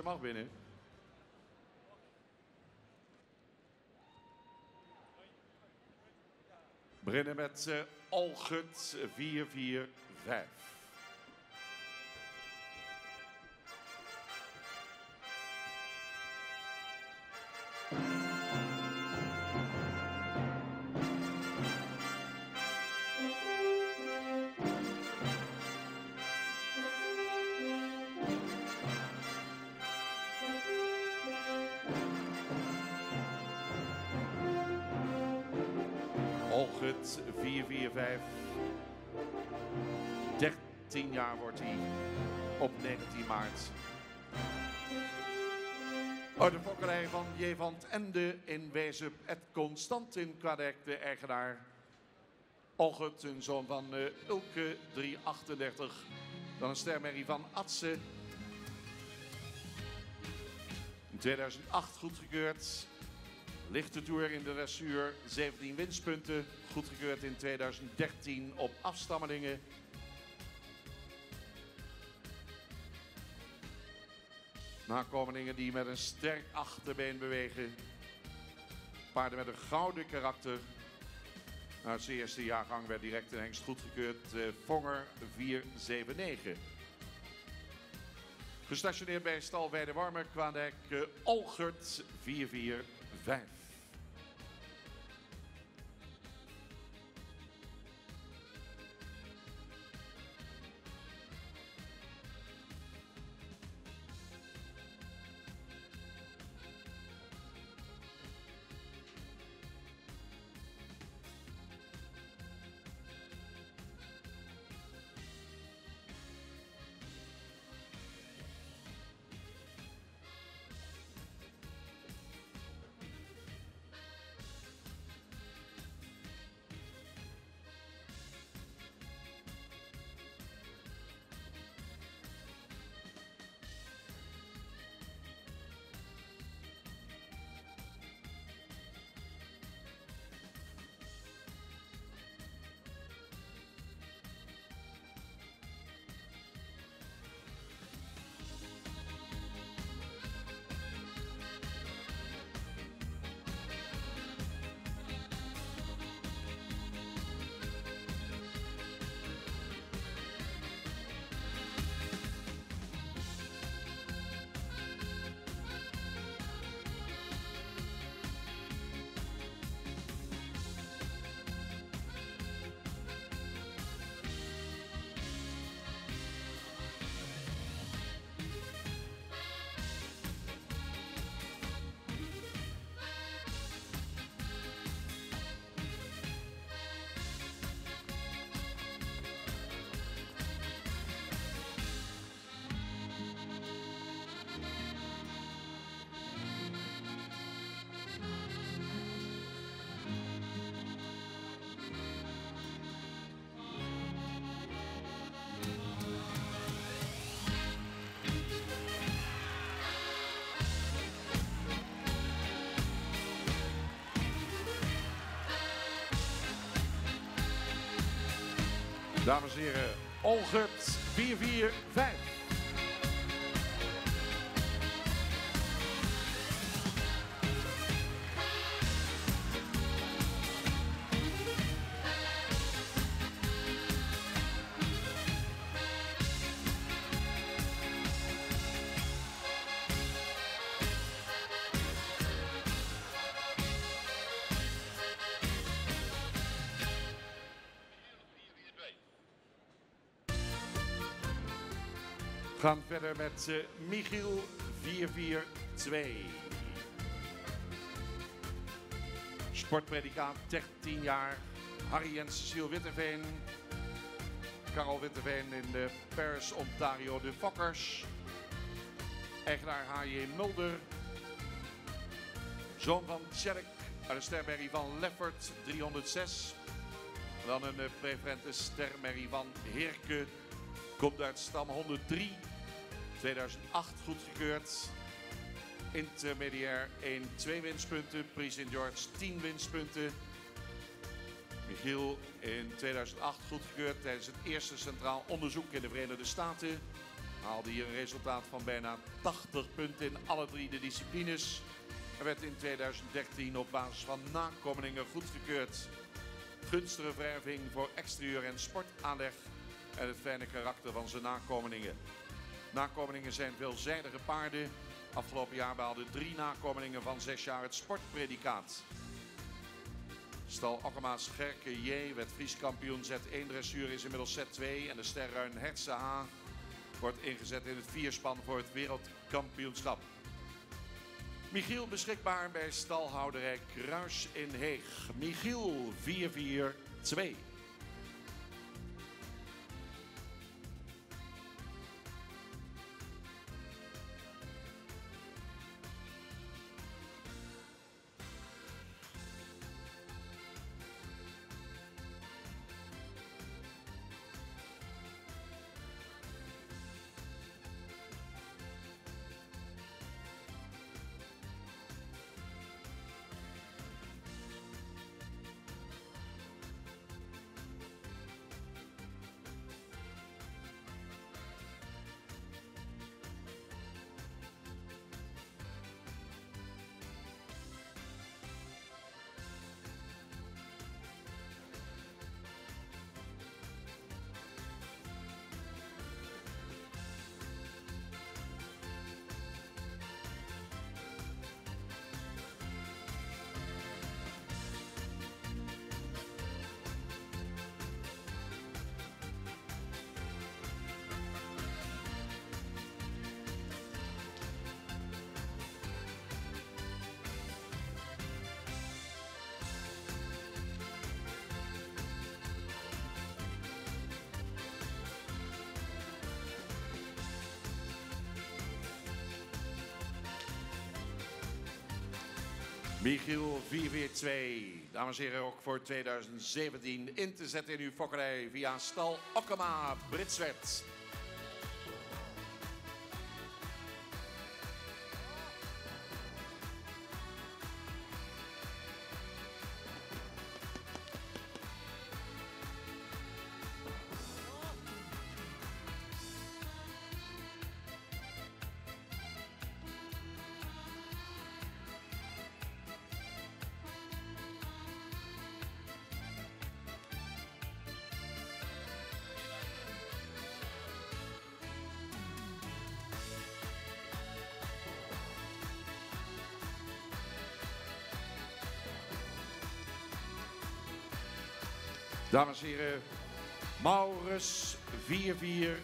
mag binnen. Beginnen met Algut 445. Algut 445. 13 jaar wordt hij op 19 maart. Uit de fokkerij van J. van 't Ende in Wezep et Constantin Kwadek, de eigenaar. Algut, een zoon van Ulke 338. Dan een stermerrie van Atse. In 2008 goedgekeurd. Lichte toer in de dressuur, 17 winstpunten. Goedgekeurd in 2013 op afstammelingen. Nakomelingen die met een sterk achterbeen bewegen. Paarden met een gouden karakter. Uit zijn eerste jaargang werd direct een hengst goedgekeurd. Vonger 479. Gestationeerd bij stal Weidewarmer, Kwadek, Algut 445. Dames en heren, Algut 445. We gaan verder met Michiel 442. Sportpredicaat 13 jaar. Harry en Cecile Witteveen. Karel Witteveen in de Paris, Ontario, de Fokkers. Eigenaar H.J. Mulder. Zoon van Tjerk uit de stermerrie van Leffert 306. Dan een preferente stermerrie van Heerke. Komt uit stam 103. 2008 goedgekeurd. Intermediair 1, 2 winstpunten. Prix St. George 10 winstpunten. Michiel in 2008 goedgekeurd tijdens het eerste centraal onderzoek in de Verenigde Staten. haalde hier een resultaat van bijna 80 punten in alle 3 de disciplines. En werd in 2013 op basis van nakomelingen goedgekeurd. Gunstige wrijving voor exterieur en sportaanleg en het fijne karakter van zijn nakomelingen. Nakomelingen zijn veelzijdige paarden. Afgelopen jaar behaalden 3 nakomelingen van 6 jaar het sportpredicaat. Stal Okkema Scherke J werd Fries kampioen Z1 dressuur, is inmiddels Z2. En de sterruin Hertse H wordt ingezet in het 4-span voor het wereldkampioenschap. Michiel beschikbaar bij stalhouderij Kruis in Heeg. Michiel 442. Michiel 442, dames en heren, ook voor 2017 in te zetten in uw fokkerij via stal Okkema Britswet. Dames en heren, Maurus 441.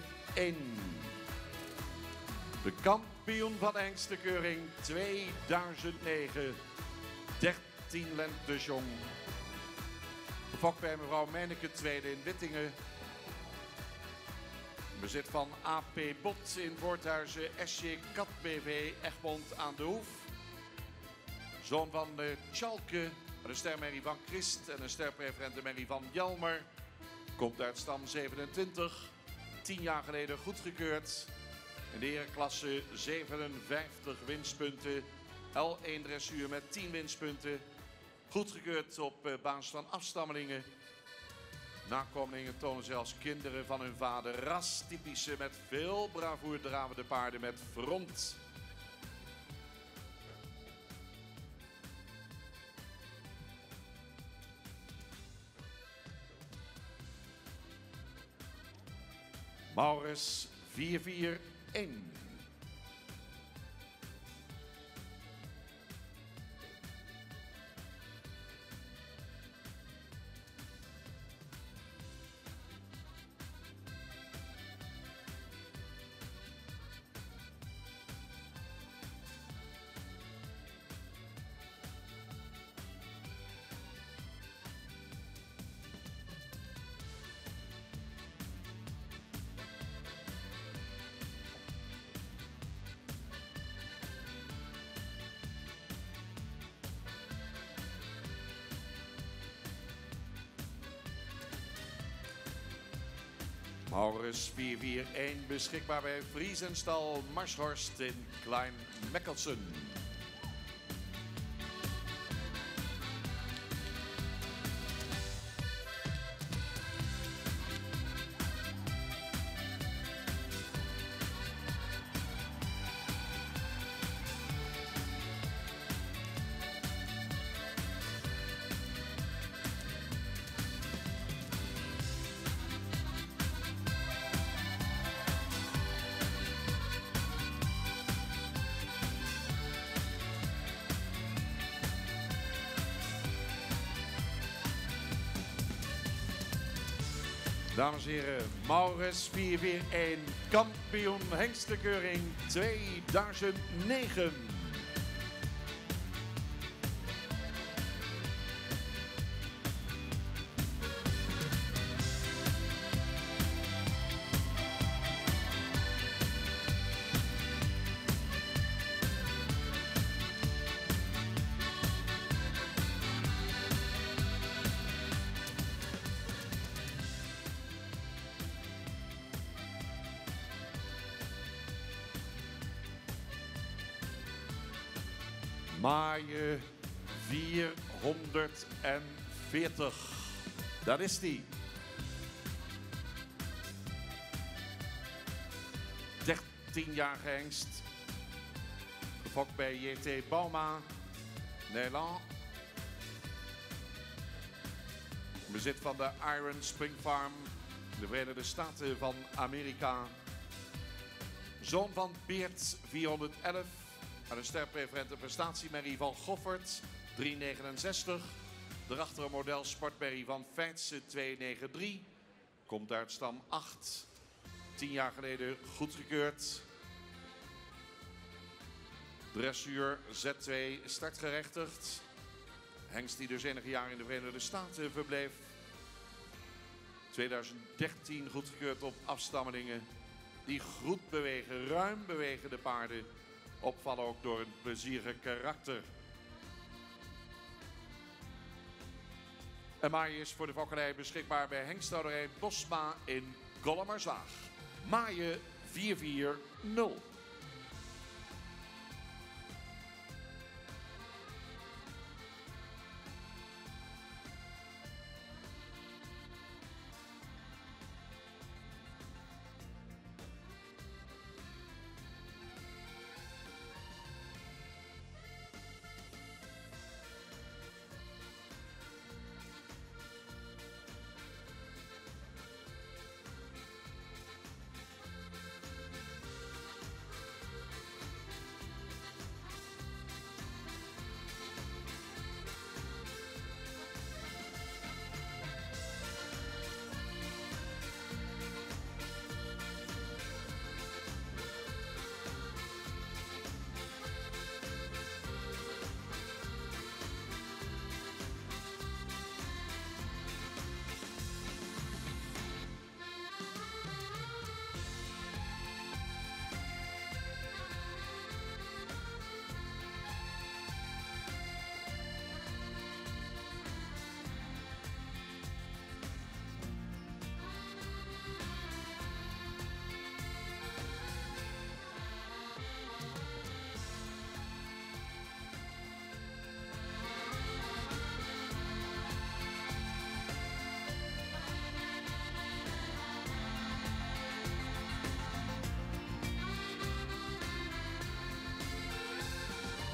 De kampioen van de hengstenkeuring 2009. 13 lentes jong. Gefokt bij mevrouw Meineke tweede in Wittingen. Bezit van AP Bot in Voorthuizen, SJ Kat BV Egmond aan de Hoef. Zoon van Tjalke. De stermerrie van Christ en een sterpreferente merrie van Jelmer. Komt uit stam 27. 10 jaar geleden goedgekeurd. In de herenklasse 57 winstpunten. L1 dressuur met 10 winstpunten. Goedgekeurd op basis van afstammelingen. Nakomelingen tonen zelfs kinderen van hun vader. Rastypische met veel bravoer dravende paarden met front. Maurus 441. Maurus 441 beschikbaar bij Vriesenstal Marshorst in Klein Meckelsen. Dames en heren, Maurits 441, kampioen hengstenkeuring 2009. Maaien 440. Dat is die. 13-jarige hengst. Gefokt bij JT Bauma, Nederland. Bezit van de Iron Spring Farm, de Verenigde Staten van Amerika. Zoon van Beert 411. Aan de sterpreferente prestatiemerrie van Goffert 369. Daarachter een model sportmerrie van Feitse 293. Komt uit stam 8. 10 jaar geleden goedgekeurd. Dressuur Z2 startgerechtigd. Hengst die dus enige jaren in de Verenigde Staten verbleef. 2013 goedgekeurd op afstammelingen die goed bewegen, ruim bewegende paarden. Opvallen ook door een plezierig karakter. En Maaien is voor de fokkerij beschikbaar bij hengsthouderij Bosma in Kollemerzwaag. Maaien 440.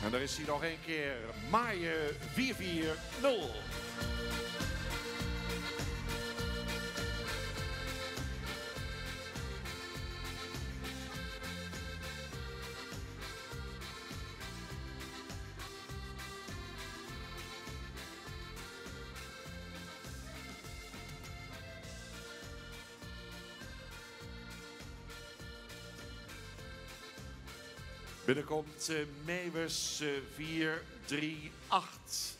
En daar is hij nog een keer. Maaien 440. Binnenkomt Meeuwis 438.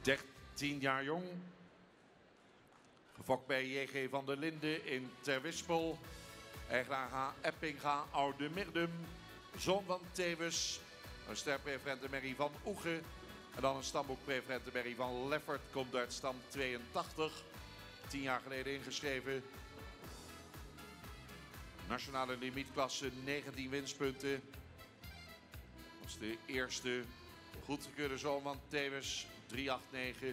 13 jaar jong. Gefokt bij JG van der Linden in Terwispel. Eigenaar H. Eppinga, Oude Mirdum. Zoon van Tewes. Een sterpreferente merrie van Oege. En dan een stamboekpreferente merrie van Leffert. Komt uit stam 82. 10 jaar geleden ingeschreven. Nationale limietklasse 19 winstpunten. Dat is de eerste goedgekeurde zoon van Tewes 389.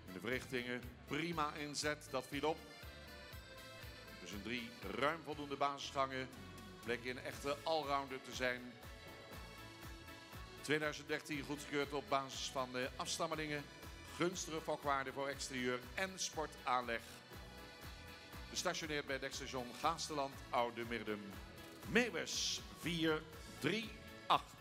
In de verrichtingen prima inzet, dat viel op. Dus een 3 ruim voldoende basisgangen. Bleek een echte allrounder te zijn. 2013 goedgekeurd op basis van de afstammelingen. Gunstige fokwaarde voor exterieur en sportaanleg. Gestationeerd bij het station Gaasterland, Oude Mirdum. Meeuwis 438.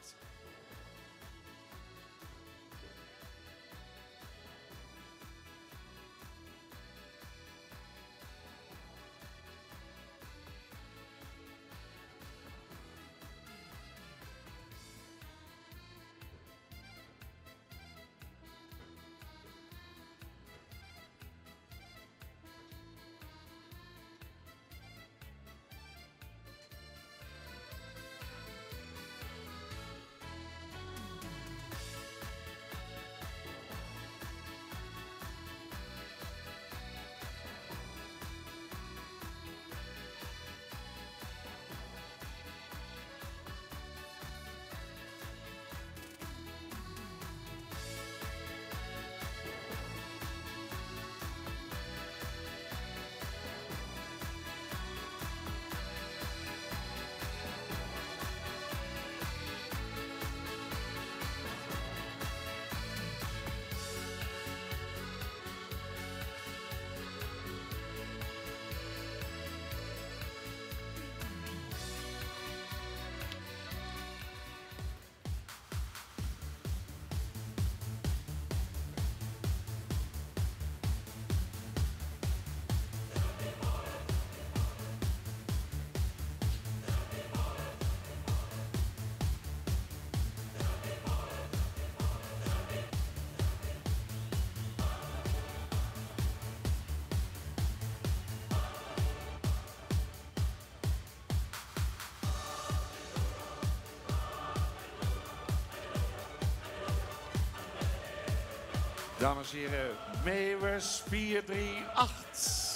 Dames en heren, Meeuwers 438.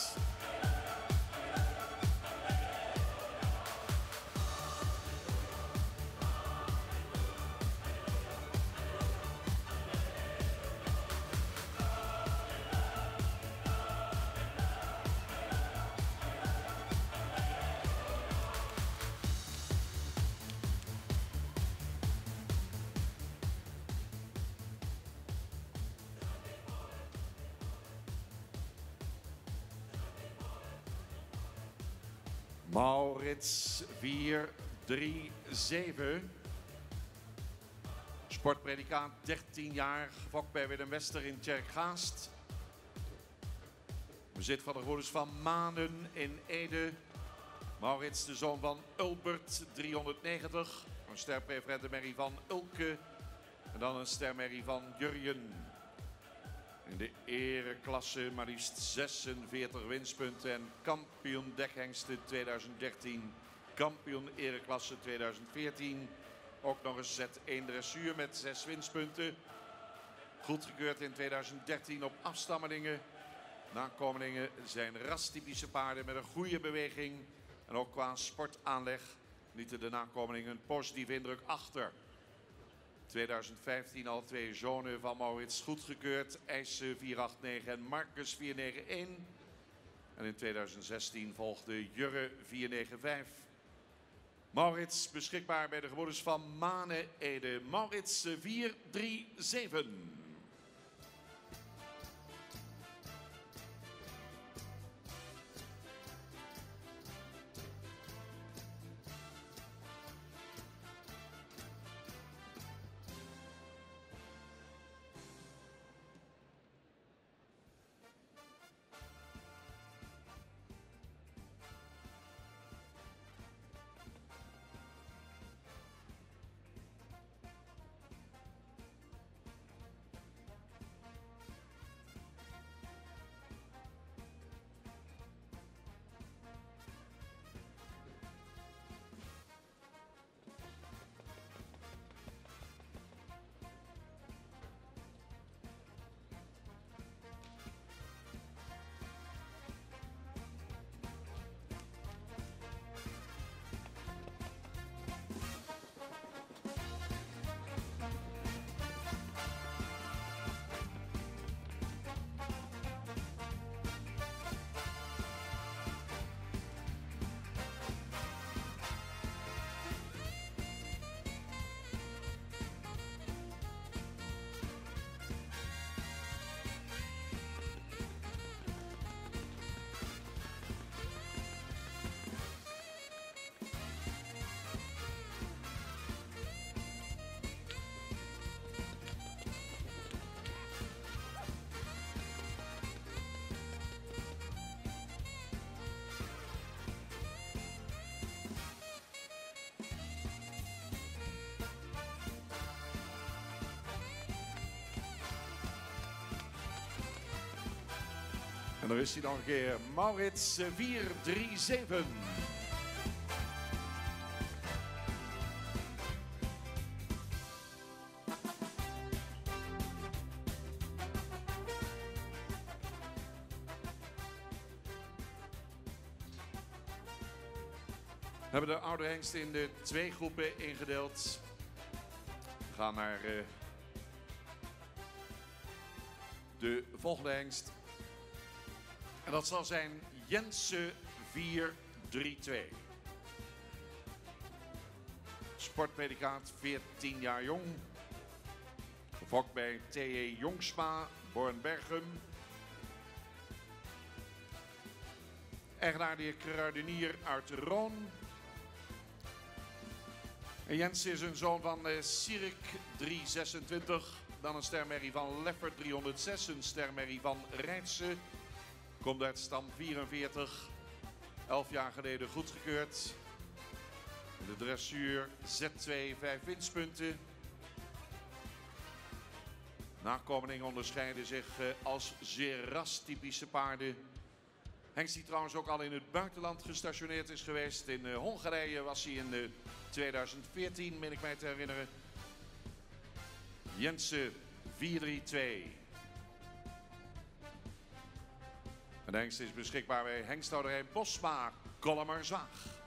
Maurits 437. Sportpredicaat 13 jaar, gefokt bij Willem Wester in Tjerkgaast. Bezit van de gebroeders van Manen in Ede. Maurits, de zoon van Ulbert 390. Een sterpreferente merrie van Ulke. En dan een stermerrie van Jurjen. In de ereklasse maar liefst 46 winstpunten en kampioen dekhengsten 2013. Kampioen ereklasse 2014. Ook nog eens Z1 dressuur met 6 winstpunten. Goedgekeurd in 2013 op afstammelingen. Nakomelingen zijn rastypische paarden met een goede beweging. En ook qua sportaanleg lieten de nakomelingen een positieve indruk achter. 2015 al 2 zonen van Maurits goedgekeurd. IJsse 489 en Marcus 491. En in 2016 volgde Jurre 495. Maurits beschikbaar bij de gebroeders van Manen Ede. Maurits 437. En dan is hij nog een keer, Maurits 437. We hebben de oude hengsten in de 2 groepen ingedeeld. We gaan naar de volgende hengst. En dat zal zijn Jensen 432. Sportpredicaat 14 jaar jong. Gefokt bij T.E. Jongsma, Bornbergen. Eigenaar de kruidenier uit Roon. En Jensen is een zoon van Sirik 326. Dan een stermerrie van Leffert 306. Een stermerrie van Rijtse. Komt uit stam 44. 11 jaar geleden goedgekeurd. De dressuur Z2 5 winstpunten. Nakomelingen onderscheiden zich als zeer rastypische paarden. Hengst die trouwens ook al in het buitenland gestationeerd is geweest. In Hongarije was hij in 2014, meen ik mij te herinneren. Jensen 432. En de hengst is beschikbaar bij hengsthouderij Bosma, Kollemerzwaag.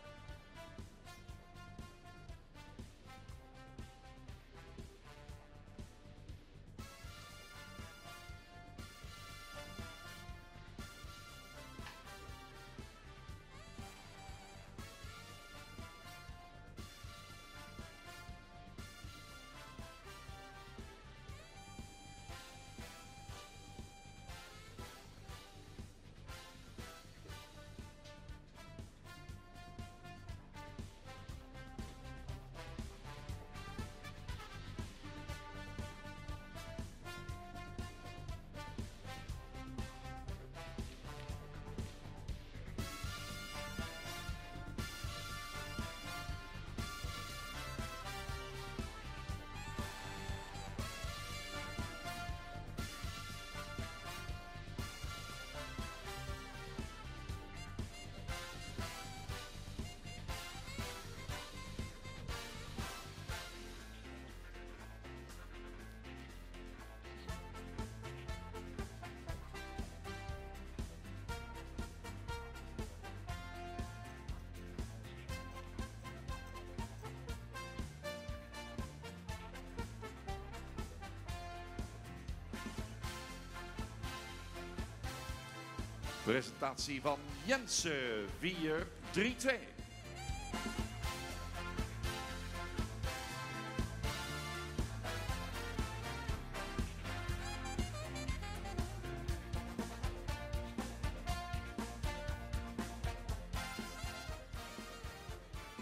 Presentatie van Jensen, 4-3-2.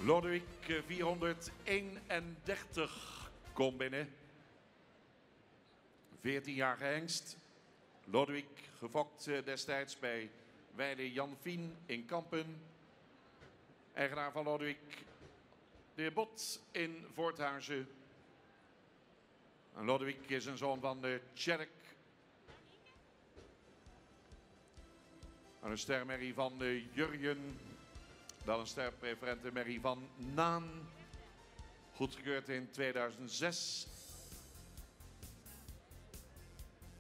Lodewijk 431 komt binnen. 14-jarige hengst. Lodewijk gefokt destijds bij weide Jan Vien in Kampen. Eigenaar van Lodewijk, de heer Bot in Voorthuizen. En Lodewijk is een zoon van de Tjerk. En een stermerrie van de Jurjen. Dan een sterpreferente merrie van Naan. Goedgekeurd in 2006.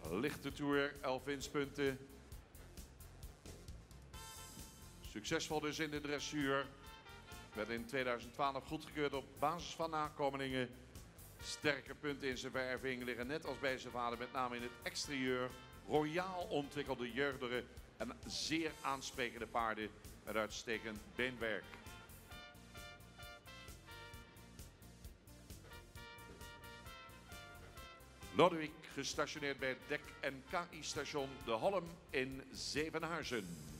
Lichte Tour, 11 winstpunten. Succesvol dus in de dressuur. Werd in 2012 goedgekeurd op basis van nakomelingen. Sterke punten in zijn verving liggen net als bij zijn vader, met name in het exterieur. Royaal ontwikkelde jeugderen en zeer aansprekende paarden met uitstekend beenwerk. Lodewijk gestationeerd bij het dek- en KI-station De Holm in Zevenhuizen.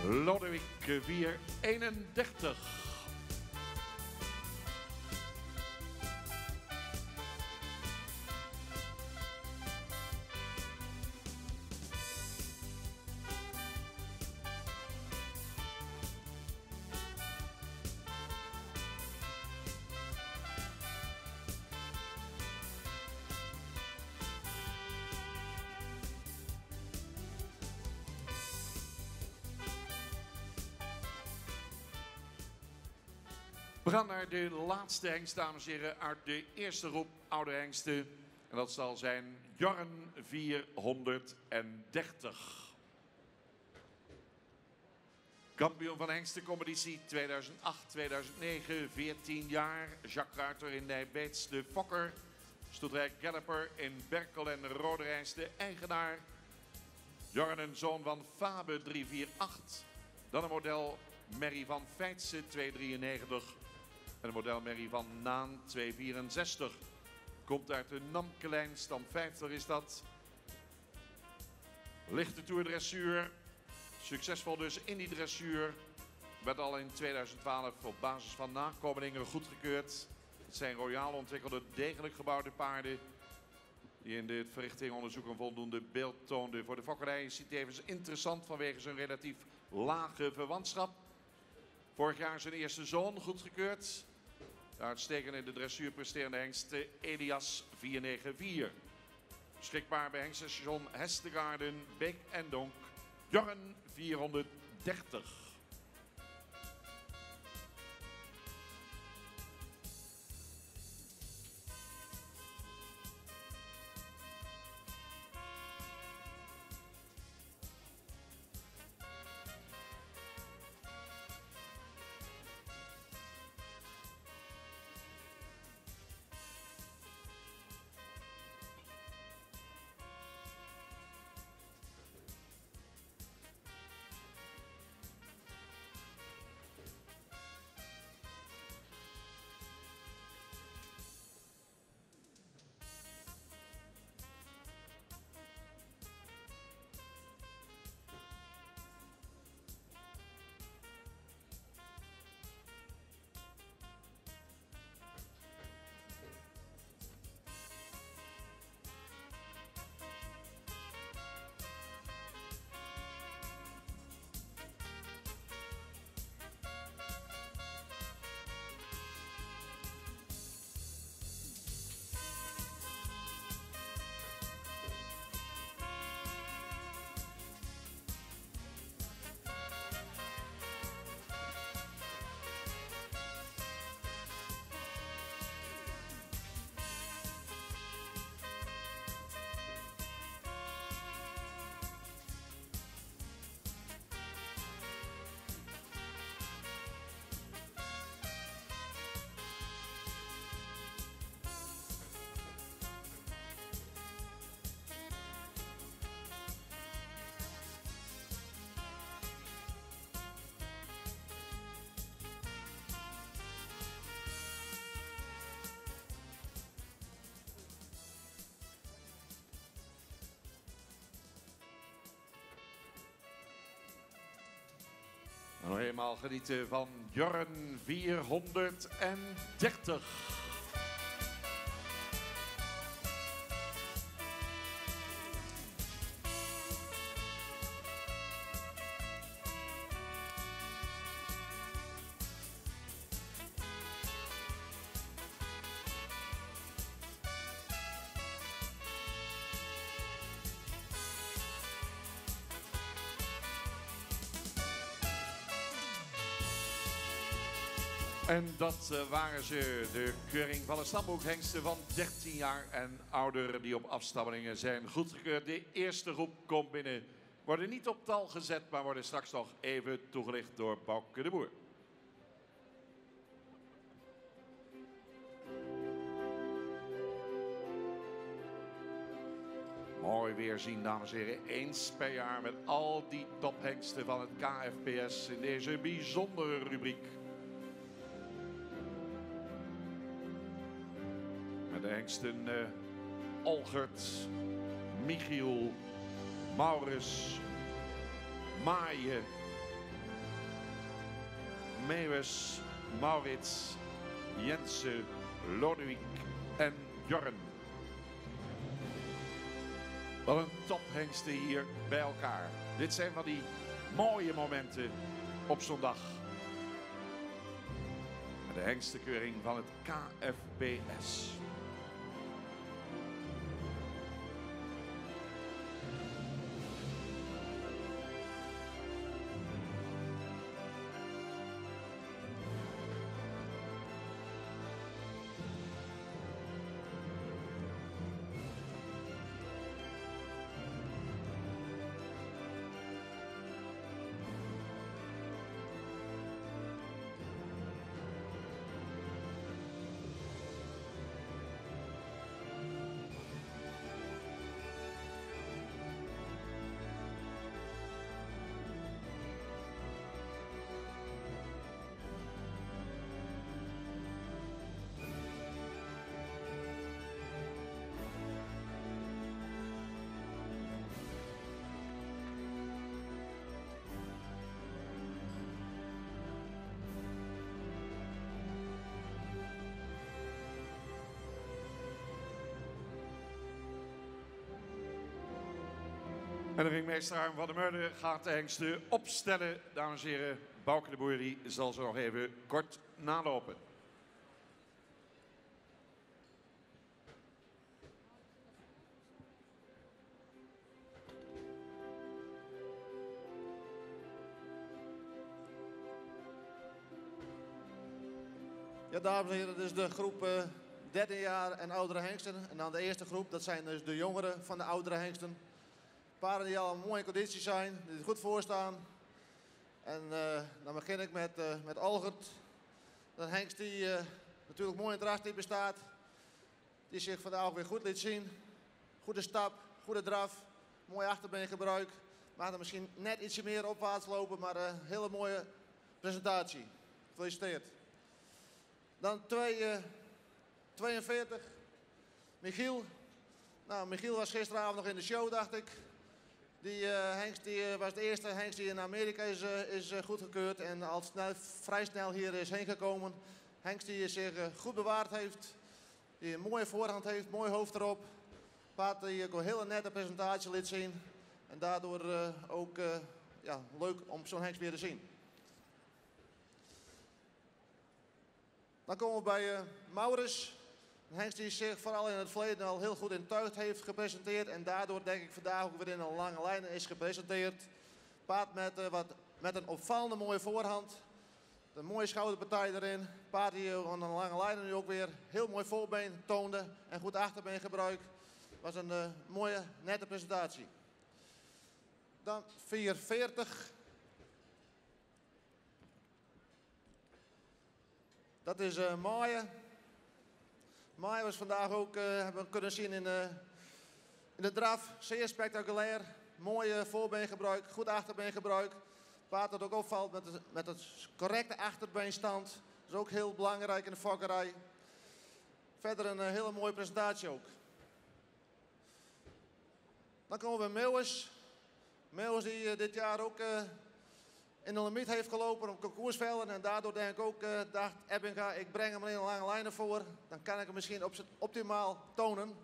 Lodewijk 431. We gaan naar de laatste hengst, dames en heren, uit de eerste groep oude hengsten. En dat zal zijn Jorren 430. Kampioen van hengstencompetitie 2008, 2009, 14 jaar. Jacques Ruiter in Nijbeets, de fokker. Stoetrijk Galloper in Berkel en Roderijs, de eigenaar. Jorren, een zoon van Fabe 348. Dan een model Merrie van Feitse 293. En een model Merrie van Naan 264. Komt uit de Namkelijn, stand 50 is dat. Lichte toerdressuur. Succesvol dus in die dressuur. Werd al in 2012 op basis van nakomelingen goedgekeurd. Het zijn royaal ontwikkelde, degelijk gebouwde paarden. Die in de verrichtingonderzoek een voldoende beeld toonden. Voor de fokkerij is hij tevens interessant vanwege zijn relatief lage verwantschap. Vorig jaar zijn eerste zoon goedgekeurd. De uitstekende in de dressuur presterende hengst Elias 494. Beschikbaar bij hengststation Hestegaarden, Beek en Donk. Jorren 430. Nog eenmaal genieten van Jorren 430. En dat waren ze, de keuring van de stamboekhengsten van 13 jaar en ouder die op afstammelingen zijn goedgekeurd. De eerste groep komt binnen. Worden niet op tal gezet, maar worden straks nog even toegelicht door Bouke de Boer. Mooi weer zien, dames en heren. Eens per jaar met al die tophengsten van het KFPS in deze bijzondere rubriek. De hengsten Olgert, Michiel, Maurits, Maaie, Meeuwis, Maurits, Jensen, Lodewijk en Jorren. Wat een tophengsten hier bij elkaar. Dit zijn van die mooie momenten op zondag. De hengstenkeuring van het KFPS. En de ringmeester Harm van der Meulen gaat de hengsten opstellen. Dames en heren, Bouke de Boer die zal ze nog even kort nalopen. Ja, dames en heren, dit is de groep 13 jaar en oudere hengsten. En dan de eerste groep, dat zijn dus de jongeren van de oudere hengsten. Paarden die al in mooie conditie zijn, die er goed voor staan. En dan begin ik met Algert. Een hengst die natuurlijk mooi in het rastype staat. Die zich vandaag ook weer goed liet zien. Goede stap, goede draf, mooi achterbeengebruik. Mag er misschien net ietsje meer opwaarts lopen, maar een hele mooie presentatie. Gefeliciteerd. Dan 42, Michiel. Nou, Michiel was gisteravond nog in de show, dacht ik. Die hengst die, was de eerste hengst die in Amerika is goedgekeurd en al vrij snel hier is heen gekomen. Hengst die zich goed bewaard heeft, die een mooie voorhand heeft, mooi hoofd erop. Paard die ook een hele nette presentatie liet zien en daardoor ook ja, leuk om zo'n hengst weer te zien. Dan komen we bij Maurits. Een hengst die zich vooral in het verleden al heel goed in tuigt heeft gepresenteerd. En daardoor denk ik vandaag ook weer in een lange lijn is gepresenteerd. Paard met een opvallende mooie voorhand. Een mooie schouderpartij erin. Paard die aan een lange lijn nu ook weer heel mooi voorbeen toonde. En goed achterbeengebruik. Was een mooie, nette presentatie. Dan 440. Dat is Maaien. Maaien was vandaag ook, hebben we kunnen zien in de draf. Zeer spectaculair. Mooi voorbeengebruik, goed achterbeengebruik. Paard dat ook opvalt met het correcte achterbeenstand. Dat is ook heel belangrijk in de fokkerij. Verder een hele mooie presentatie ook. Dan komen we bij Meeuwis. Meeuwis die dit jaar ook in de limiet heeft gelopen op concours-velden. En daardoor denk ik ook, dacht Ebbinga, ik breng hem in een lange lijnen voor. Dan kan ik hem misschien optimaal tonen.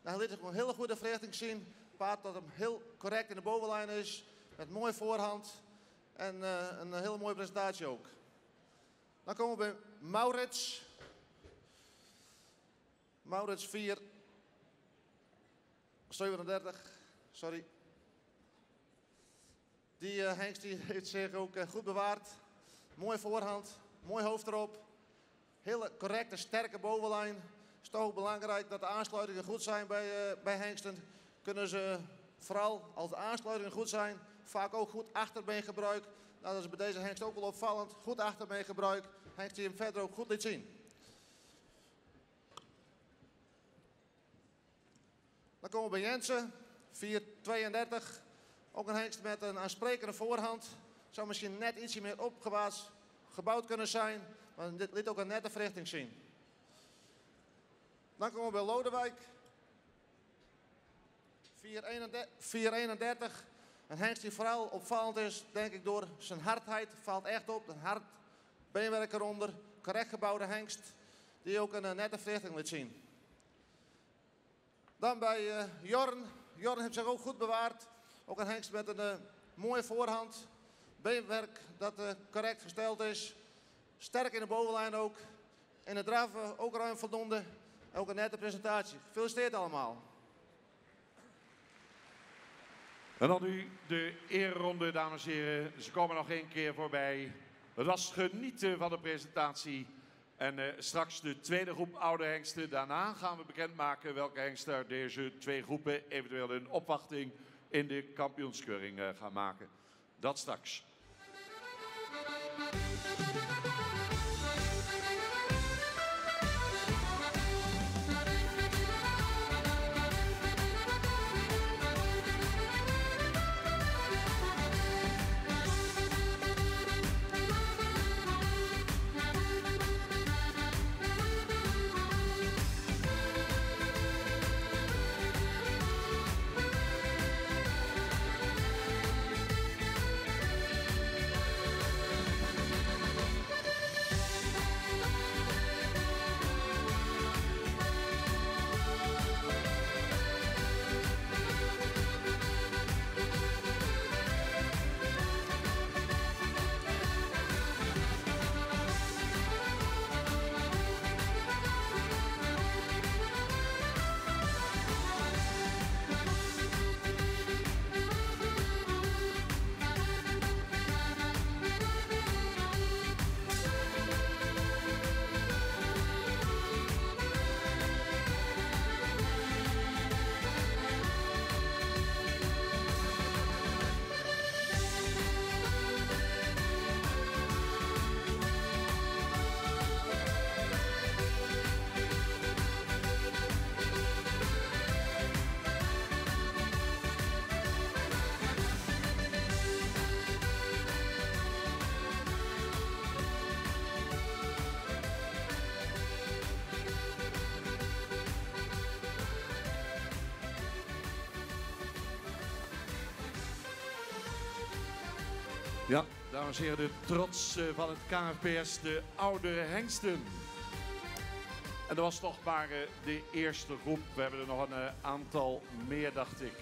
Dan liet ik een hele goede verrichting zien. Paard dat hem heel correct in de bovenlijn is. Met mooie voorhand. En een hele mooie presentatie ook. Dan komen we bij Maurits. Maurits 437. Sorry. Die hengst die heeft zich ook goed bewaard. Mooi voorhand, mooi hoofd erop. Hele correcte, sterke bovenlijn. Het is toch ook belangrijk dat de aansluitingen goed zijn bij hengsten. Kunnen ze vooral als de aansluitingen goed zijn, vaak ook goed achterbeengebruik. Nou, dat is bij deze hengst ook wel opvallend. Goed achterbeengebruik. Hengst die hem verder ook goed liet zien. Dan komen we bij Jensen, 432. Ook een hengst met een aansprekende voorhand. Zou misschien net ietsje meer opgewaarts gebouwd kunnen zijn. Maar dit liet ook een nette verrichting zien. Dan komen we bij Lodewijk. 431. Een hengst die vooral opvallend is, denk ik, door zijn hardheid. Valt echt op. Een hard beenwerk eronder. Correct gebouwde hengst. Die ook een nette verrichting liet zien. Dan bij Jorn. Jorn heeft zich ook goed bewaard. Ook een hengst met een mooie voorhand. Beenwerk dat correct gesteld is. Sterk in de bovenlijn ook. In de draf ook ruim voldoende. Ook een nette presentatie. Gefeliciteerd allemaal. En dan nu de ereronde, dames en heren. Ze komen nog één keer voorbij. Het was genieten van de presentatie. En straks de tweede groep oude hengsten. Daarna gaan we bekendmaken welke hengsten uit deze twee groepen eventueel een opwachting in de kampioenskeuring gaan maken. Dat straks. Ja, dames en heren, de trots van het KNPS, de oudere hengsten. En dat was toch maar de eerste groep. We hebben er nog een aantal meer, dacht ik.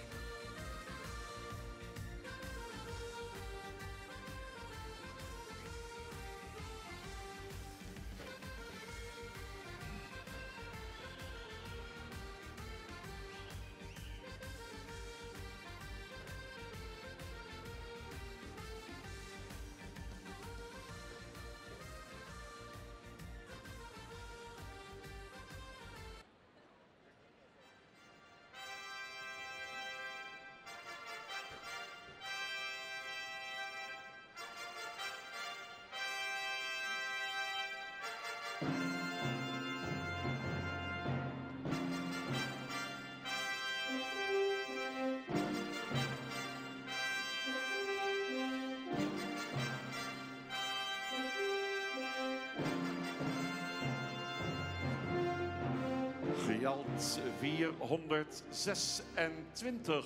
Gjalt 426.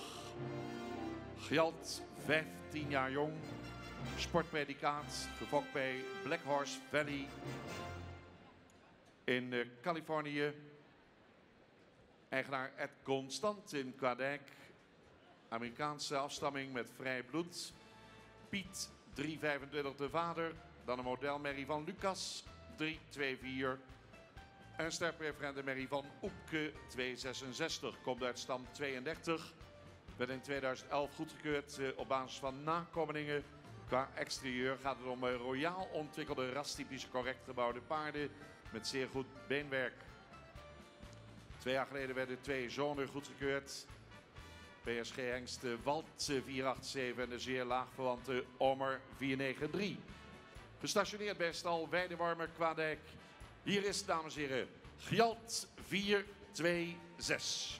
Gjalt 15 jaar jong. Sportpredicaat, gefokt bij Black Horse Valley in Californië. Eigenaar Ed Constant in Quebec. Amerikaanse afstamming met vrij bloed. Piet 325 de vader. Dan een modelmerrie van Lucas 324. En sterpreferente merrie van Oepke 266. Komt uit stam 32. Werd in 2011 goedgekeurd op basis van nakomelingen. Qua exterieur gaat het om royaal ontwikkelde rastypische correct gebouwde paarden met zeer goed beenwerk. 2 jaar geleden werden 2 zonen goedgekeurd. PSG-hengst Walt 487 en de zeer laagverwante Omer 493. Gestationeerd bij stal Weidewarmer Quadijk. Hier is, dames en heren, Gjalt 426.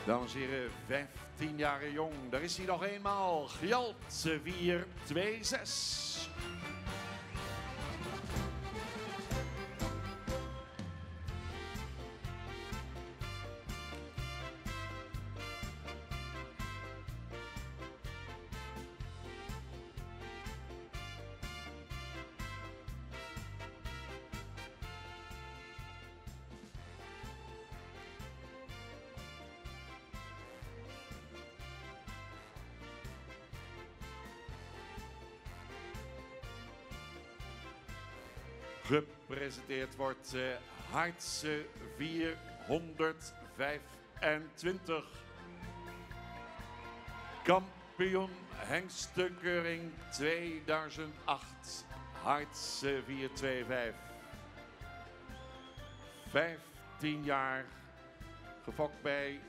Dames en heren, 15 jaar jong. Daar is hij nog eenmaal. Gjalt 426. Gepresenteerd wordt Hartse 425. Kampioen hengstenkeuring 2008. Hartse 425. 15 jaar. Gefokt bij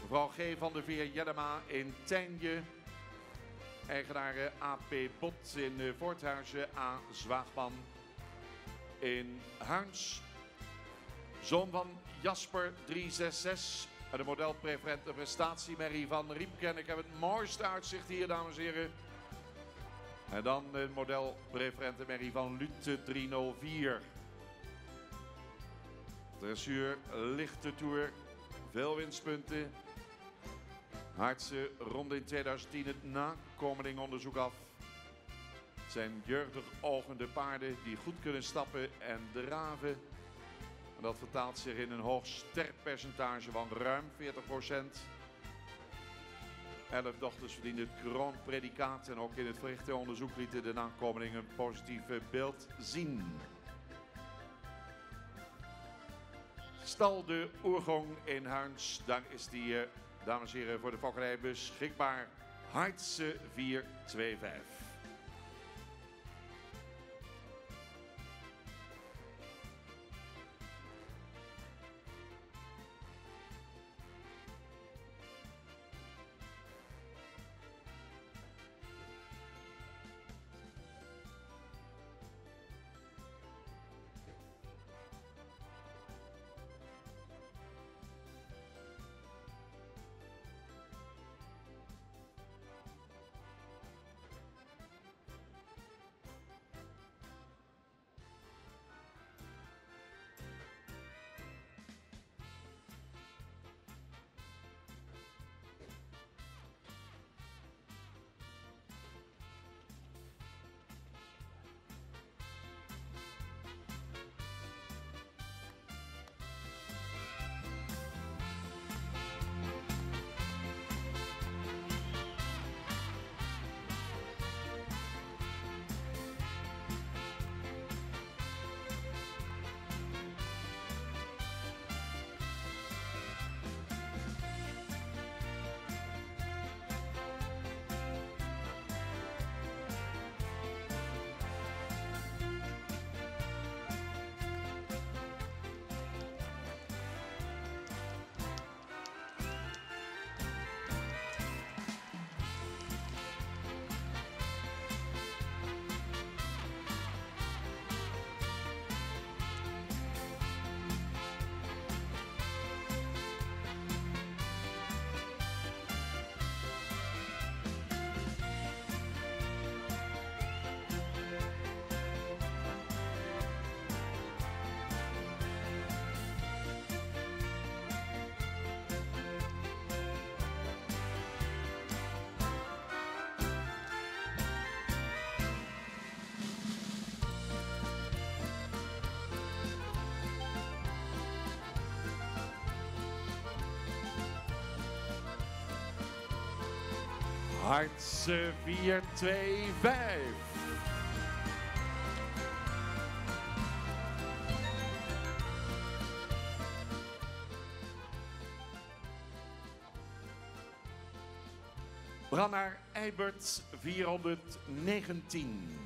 mevrouw G. van der Veer Jellema in Tijnje. Eigenaar AP Bot in Voorthuizen. A. Zwaagman in Huins. Zoon van Jasper 366 En de modelpreferente prestatiemerrie van Riemke. En ik heb het mooiste uitzicht hier, dames en heren. En dan de modelpreferente merrie van Lute 304. Dressuur, lichte toer, veel winstpunten. Hartse ronde in 2010 het nakomelingonderzoek af. Het zijn jeugdig ogende paarden die goed kunnen stappen en draven. En dat vertaalt zich in een hoog sterkpercentage van ruim 40%. 11 dochters verdienden het kroonpredicaat en ook in het verrichte onderzoek lieten de nakomelingen een positief beeld zien. Stal de Oergong in Huins, daar is die, dames en heren, voor de fokkerij beschikbaar. Hartse 425. Hartse 425. We gaan naar Eibert 419.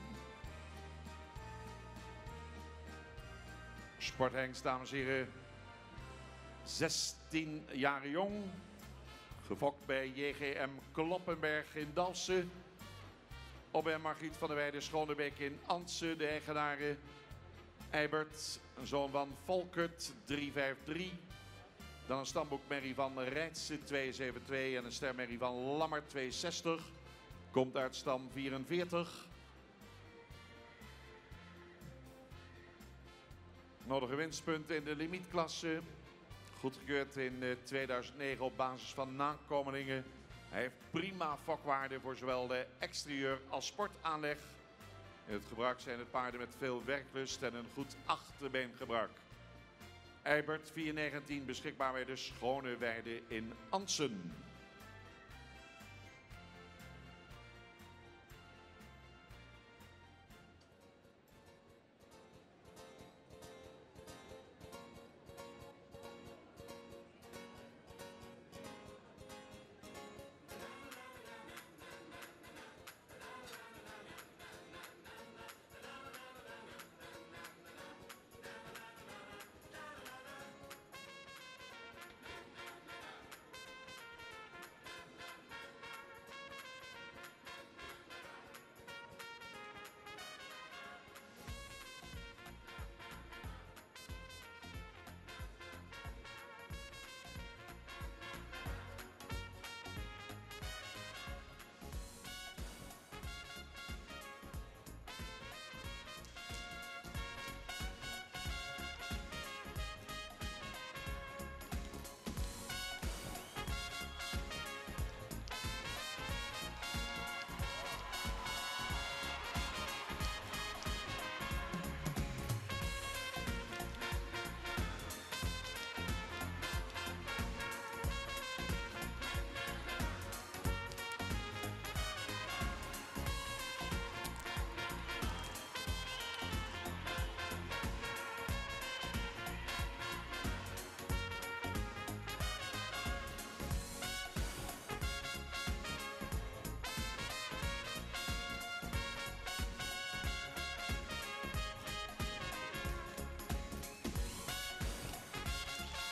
Sporthengst, dames en heren. 16 jaar jong. Gefokt bij JGM Kloppenberg in Dalsen. Op bij Margriet van der Weijden Schonebeek in Anse, de eigenaren. Eibert, een zoon van Volkert, 353. Dan een stamboekmerrie van Rijtse, 272. En een stermerrie van Lammer, 260. Komt uit stam 44. Nodige winstpunten in de limietklasse. Goedgekeurd in 2009 op basis van nakomelingen. Hij heeft prima fokwaarde voor zowel de exterieur als sportaanleg. In het gebruik zijn het paarden met veel werklust en een goed achterbeengebruik. Eibert 419 beschikbaar bij de Schone Weide in Ansen.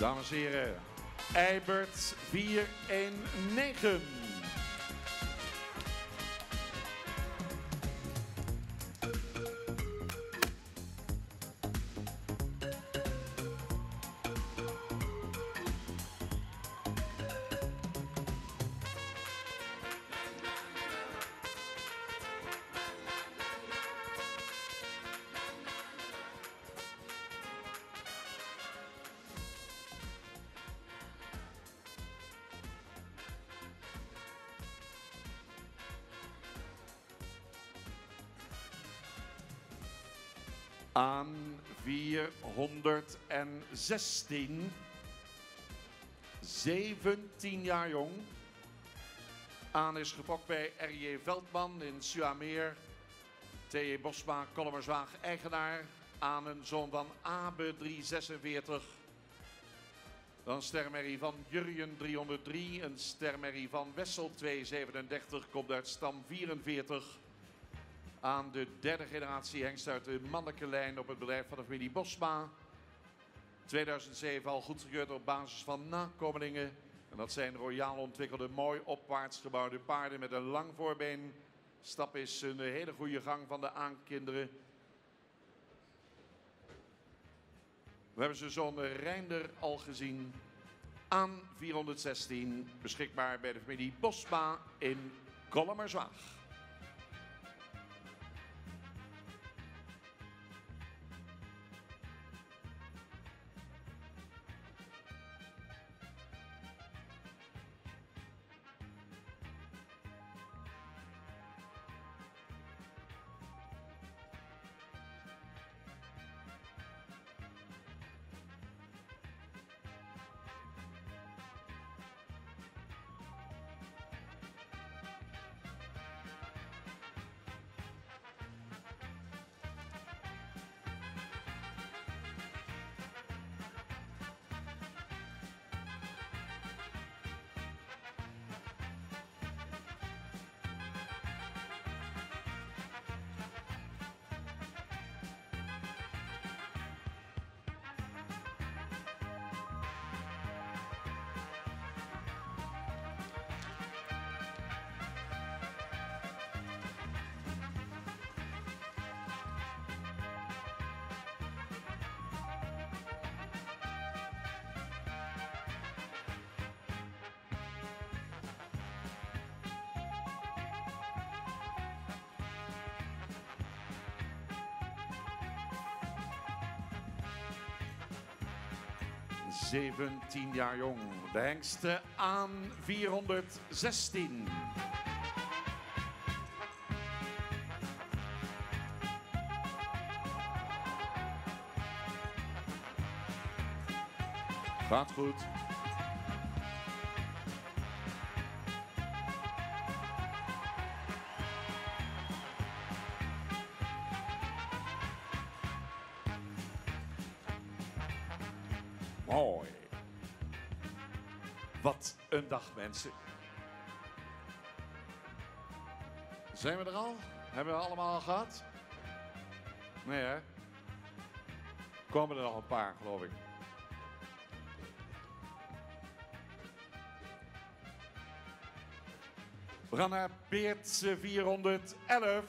Dames en heren, Eibert 419. Aan 416, 17 jaar jong. Aan is gefokt bij R.J. Veldman in Suameer. T.J. Bosma, Kollemerswaag, eigenaar. Aan een zoon van Abe 346. Dan stermerrie van Jurjen 303. Een stermerrie van Wessel 237. Komt uit stam 44. Aan de derde generatie hengst uit de mannelijke lijn op het bedrijf van de familie Bosma. 2007 al goedgekeurd op basis van nakomelingen. En dat zijn royaal ontwikkelde, mooi opwaarts gebouwde paarden met een lang voorbeen. Stap is een hele goede gang van de aankinderen. We hebben zijn zoon Reinder al gezien. Aan 416, beschikbaar bij de familie Bosma in Kollemerswaag. ...17 jaar jong. De hengsten aan 416. Gaat goed. Mooi. Wat een dag, mensen. Zijn we er al? Hebben we allemaal al gehad? Nee, hè? Komen er nog een paar, geloof ik. We gaan naar Beertse 411.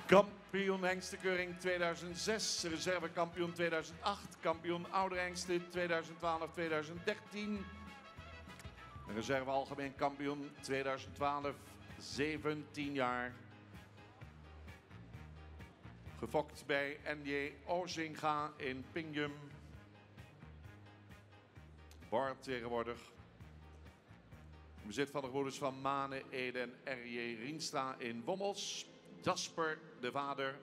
Kampioen hengstenkeuring 2006, reservekampioen 2008, kampioen ouderhengsten 2012-2013. Reserve algemeen kampioen 2012, 17 jaar. Gefokt bij N.J. Ozinga in Pingjum. Bart tegenwoordig. Bezit van de gebroeders van Mane, Ede en R.J. Rienstra in Wommels. Jasper, de vader.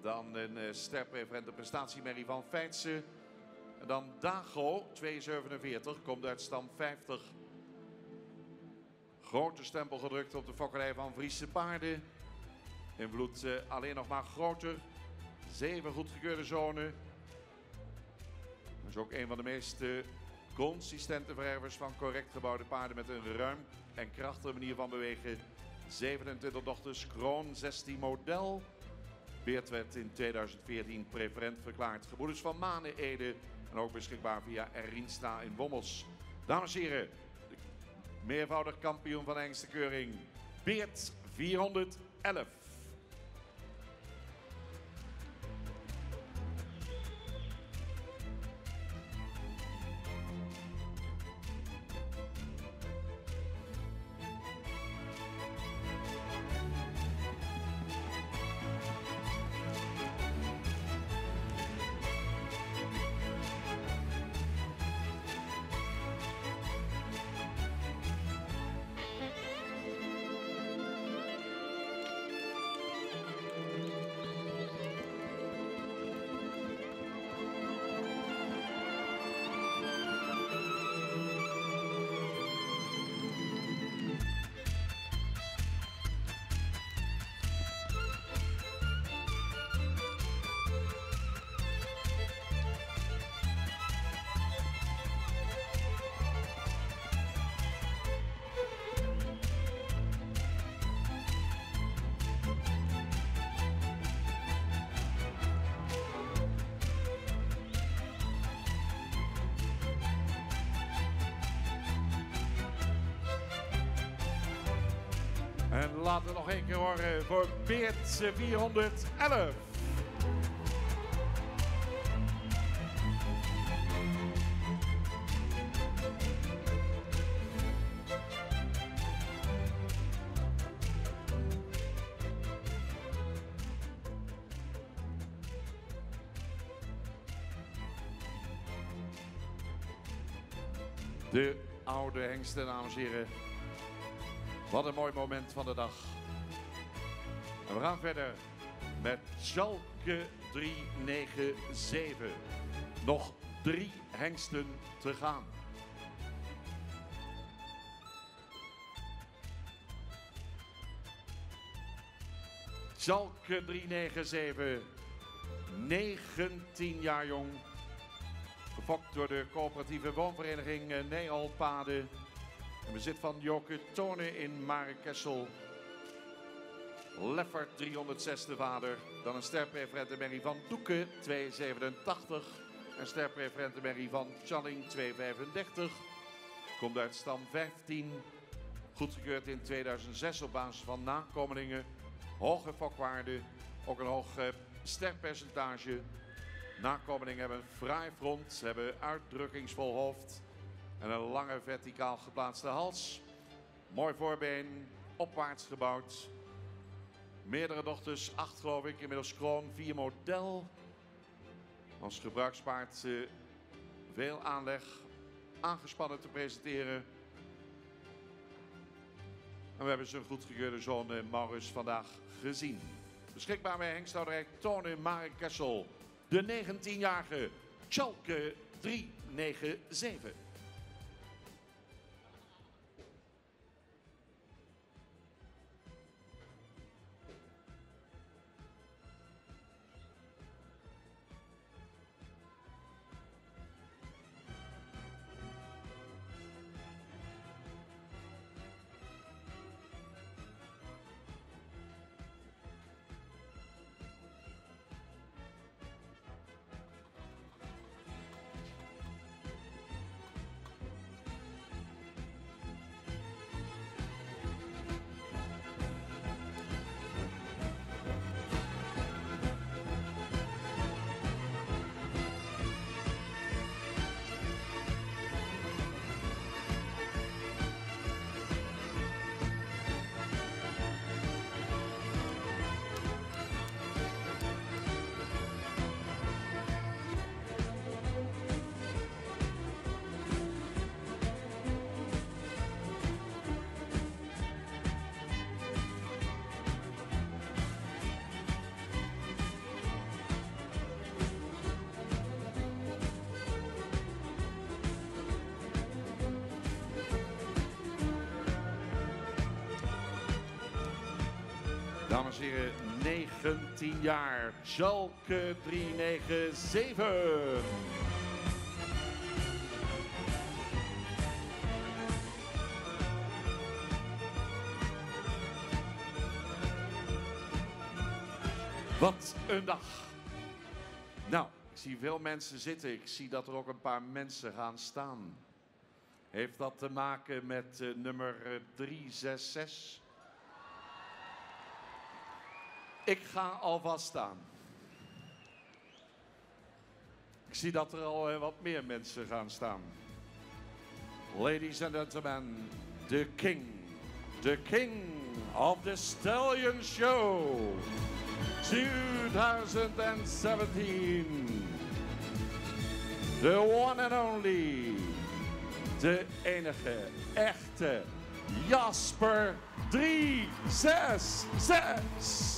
Dan een sterpreferente prestatiemerrie van Feitse. En dan Dago, 247, komt uit stam 50. Grote stempel gedrukt op de fokkerij van Friese paarden. Invloed alleen nog maar groter. 7 goedgekeurde zonen. Dat is ook een van de meest consistente verwervers van correct gebouwde paarden met een ruim en krachtige manier van bewegen. 27 dochters, kroon 16 model. Beert werd in 2014 preferent verklaard. Gebroeders van Manen, Ede en ook beschikbaar via Rienstra in Bommels. Dames en heren, de meervoudig kampioen van de hengstenkeuring, Beert 411. En laten we nog één keer horen voor Beert 411. De oude hengsten, dames en heren. Wat een mooi moment van de dag. En we gaan verder met Schalke 397. Nog 3 hengsten te gaan. Schalke 397, 19 jaar jong. Gefokt door de coöperatieve woonvereniging Nealpaden. In bezit van Joke Tone in Marekessel. Leffert 306 de vader. Dan een sterpreferente Merrie van Doeken 287. Een sterpreferente Merrie van Challing 235. Komt uit stam 15. Goedgekeurd in 2006 op basis van nakomelingen. Hoge fokwaarde. Ook een hoog sterpercentage. Nakomelingen hebben een fraai front. Hebben uitdrukkingsvol hoofd. En een lange verticaal geplaatste hals. Mooi voorbeen, opwaarts gebouwd. Meerdere dochters, 8 geloof ik, inmiddels kroon, 4 model. Als gebruikspaard veel aanleg, aangespannen te presenteren. En we hebben zijn goedgekeurde zoon Maurits vandaag gezien. Beschikbaar bij hengsthouderij Tone Marekessel. De 19-jarige Schalke 397. Dames en heren, 19 jaar, Schalke 397. Wat een dag. Nou, ik zie veel mensen zitten. Ik zie dat er ook een paar mensen gaan staan. Heeft dat te maken met nummer 366? Ik ga alvast staan. Ik zie dat er al wat meer mensen gaan staan. Ladies and gentlemen, the king of the Stallion Show 2017. The one and only, de enige, echte Jasper 366.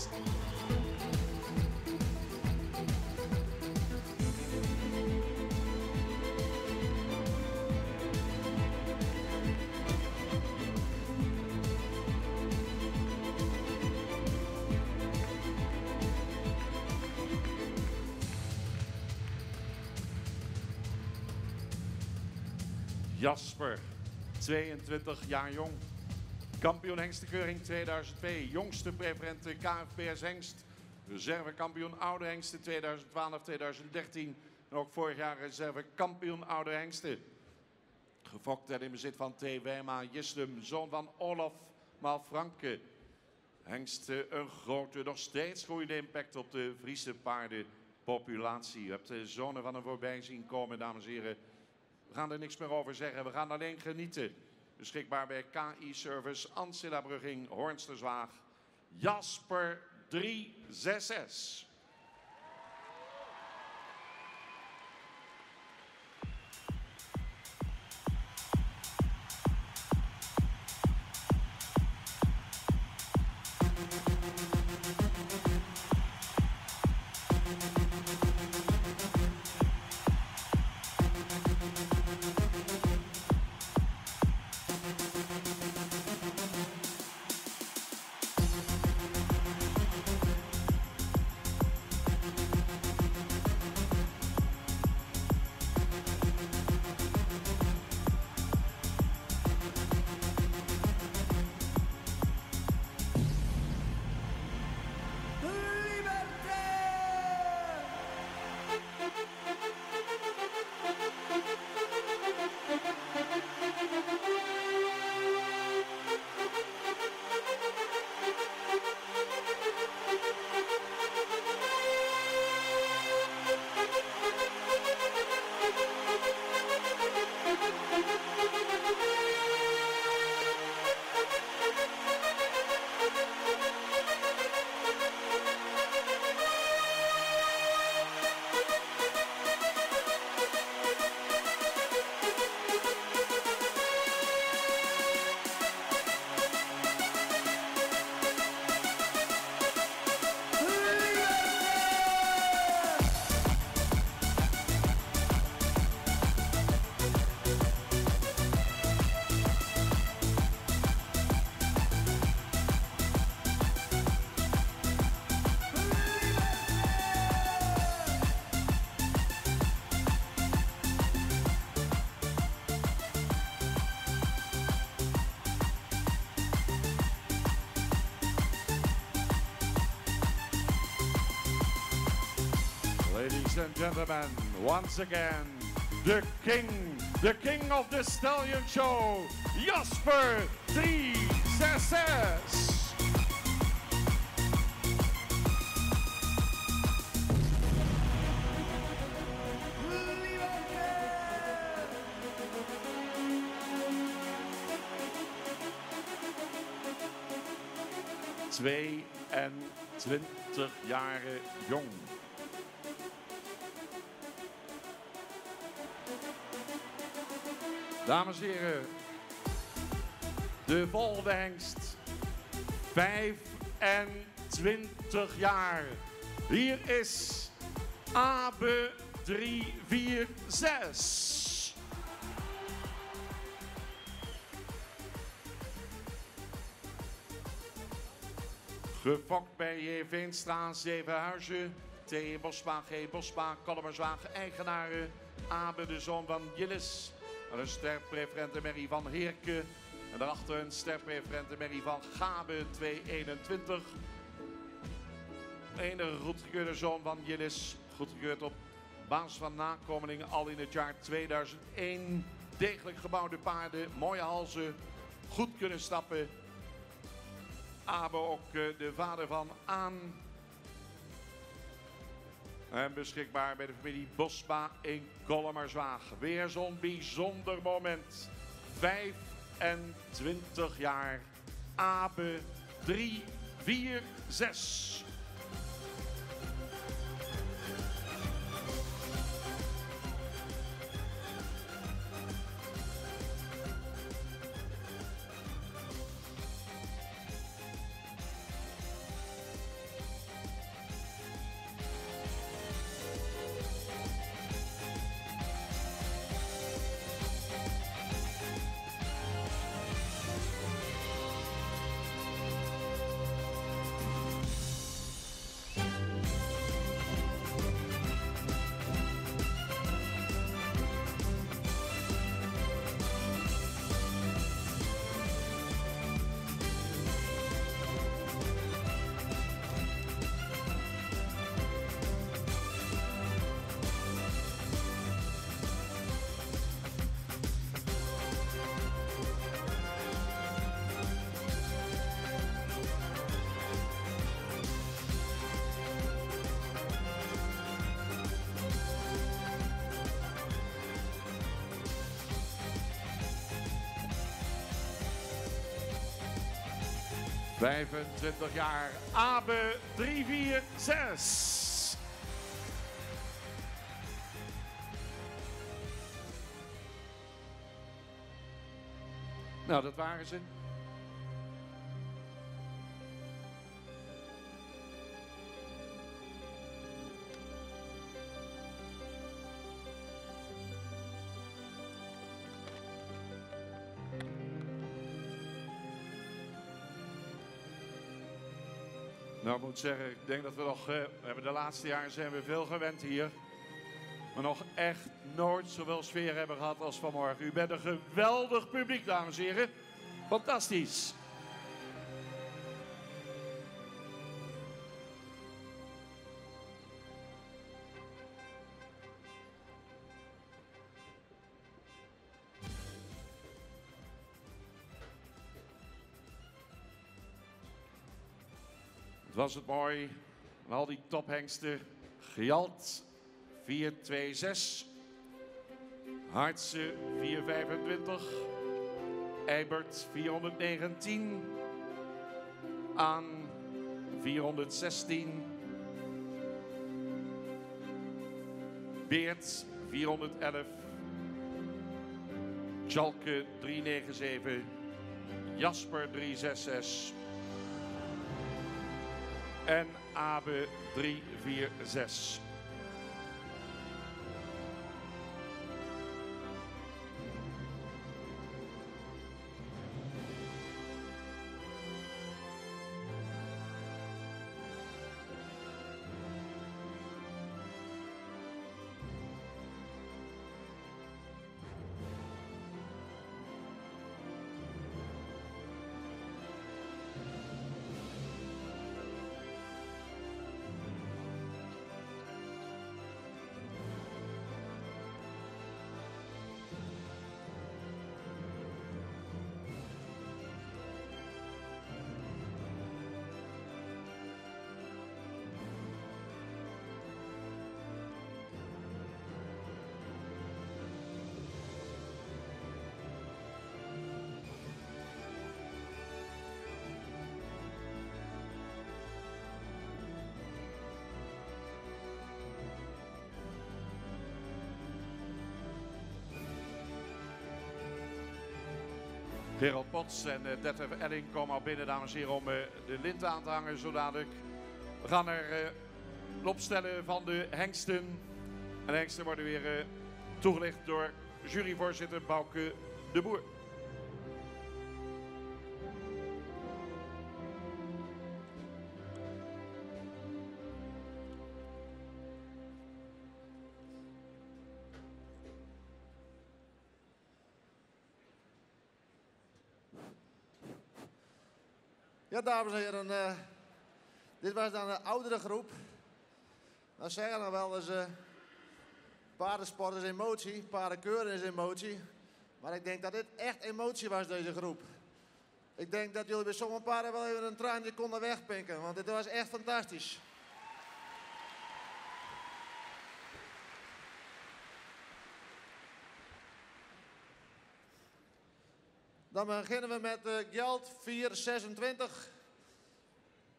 Jasper, 22 jaar jong. Kampioen hengstenkeuring 2002. Jongste preferente KFPS hengst. Reservekampioen oude hengsten 2012, 2013. En ook vorig jaar reservekampioen oude hengsten. Gefokt en in bezit van T. Wijma Jislum, zoon van Olaf Malfranke. Hengsten een grote, nog steeds groeiende impact op de Friese paardenpopulatie. U hebt de zonen van hem voorbij zien komen, dames en heren. We gaan er niks meer over zeggen, we gaan alleen genieten. Beschikbaar bij KI Service, Ancilla Brugging, Hoornsterzwaag, Jasper 366. Ladies and gentlemen, once again, the king of the Stallion Show, Jasper 366. Twee en 20 jaren jong. Dames en heren, de volgende hengst, 25 jaar. Hier is Abe 346. Gefokt bij J. Veenstra, Zevenhuizen, T. Bosma, G. Bosma, Kollemerswaag, eigenaren, Abe de zoon van Jillis. Een sterpreferente Merrie van Heerke. En daarachter een sterpreferente Merrie van Gabe 221. enige goedgekeurde zoon van Jillis. Goedgekeurd op basis van nakomelingen al in het jaar 2001. Degelijk gebouwde paarden, mooie halzen, goed kunnen stappen. Abe ook de vader van Aan. En beschikbaar bij de familie Bosma in Kollemerswaag. Weer zo'n bijzonder moment. 25 jaar. Abe 3, 4, 6. ...25 jaar, Abe 3, 4, 6. Nou, dat waren ze. Nou, ik moet zeggen, ik denk dat we nog, we hebben de laatste jaren zijn we veel gewend hier. Maar nog echt nooit zoveel sfeer hebben gehad als vanmorgen. U bent een geweldig publiek, dames en heren. Fantastisch. Het was het mooi. En al die tophengsten. Gjalt 426. Hartse 425. Eibert 419. Aan 416. Beert 411. Schalke 397. Jasper 366. En Abe 346. Gerald Pots en Detlef Elling komen al binnen, dames en heren, om de lint aan te hangen zo dadelijk. We gaan er opstellen van de hengsten. En de hengsten worden weer toegelicht door juryvoorzitter Bouke de Boer. Ja, dames en heren, Dit was dan de oudere groep. Dan zeggen we wel eens, paardensport is emotie, paardenkeuren is emotie. Maar ik denk dat dit echt emotie was, deze groep. Ik denk dat jullie bij sommige paarden wel even een traantje konden wegpinken, want dit was echt fantastisch. Dan beginnen we met Geld 426.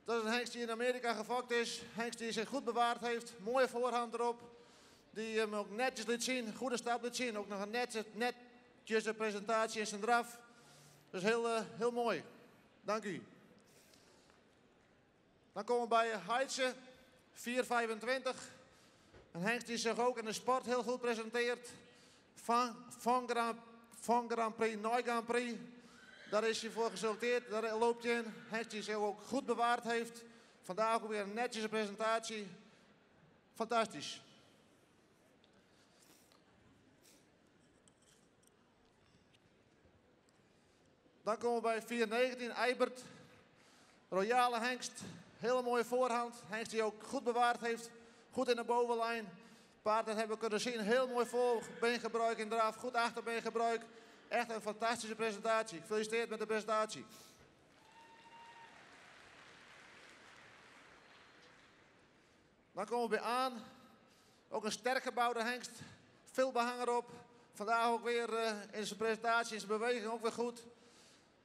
Dat is een hengst die in Amerika gefokt is. Hengst die zich goed bewaard heeft. Mooie voorhand erop. Die hem ook netjes liet zien. Goede stap liet zien. Ook nog een netjes de presentatie in zijn draf. Dus heel mooi. Dank u. Dan komen we bij Heidse 425. Een hengst die zich ook in de sport heel goed presenteert. Van Grand Prix, Nooit Grand Prix. Daar is hij voor geselecteerd, daar loopt hij in. Hengst die zich ook goed bewaard heeft. Vandaag ook weer een netjes presentatie. Fantastisch. Dan komen we bij 419, Eibert. Royale hengst, hele mooie voorhand. Hengst die ook goed bewaard heeft, goed in de bovenlijn. Paard, dat hebben we kunnen zien, heel mooi voorbeengebruik in draf, goed achterbeengebruik. Echt een fantastische presentatie. Gefeliciteerd met de presentatie. Dan komen we bij aan. Ook een sterk gebouwde hengst. Veel behang erop. Vandaag ook weer in zijn presentatie, in zijn beweging ook weer goed.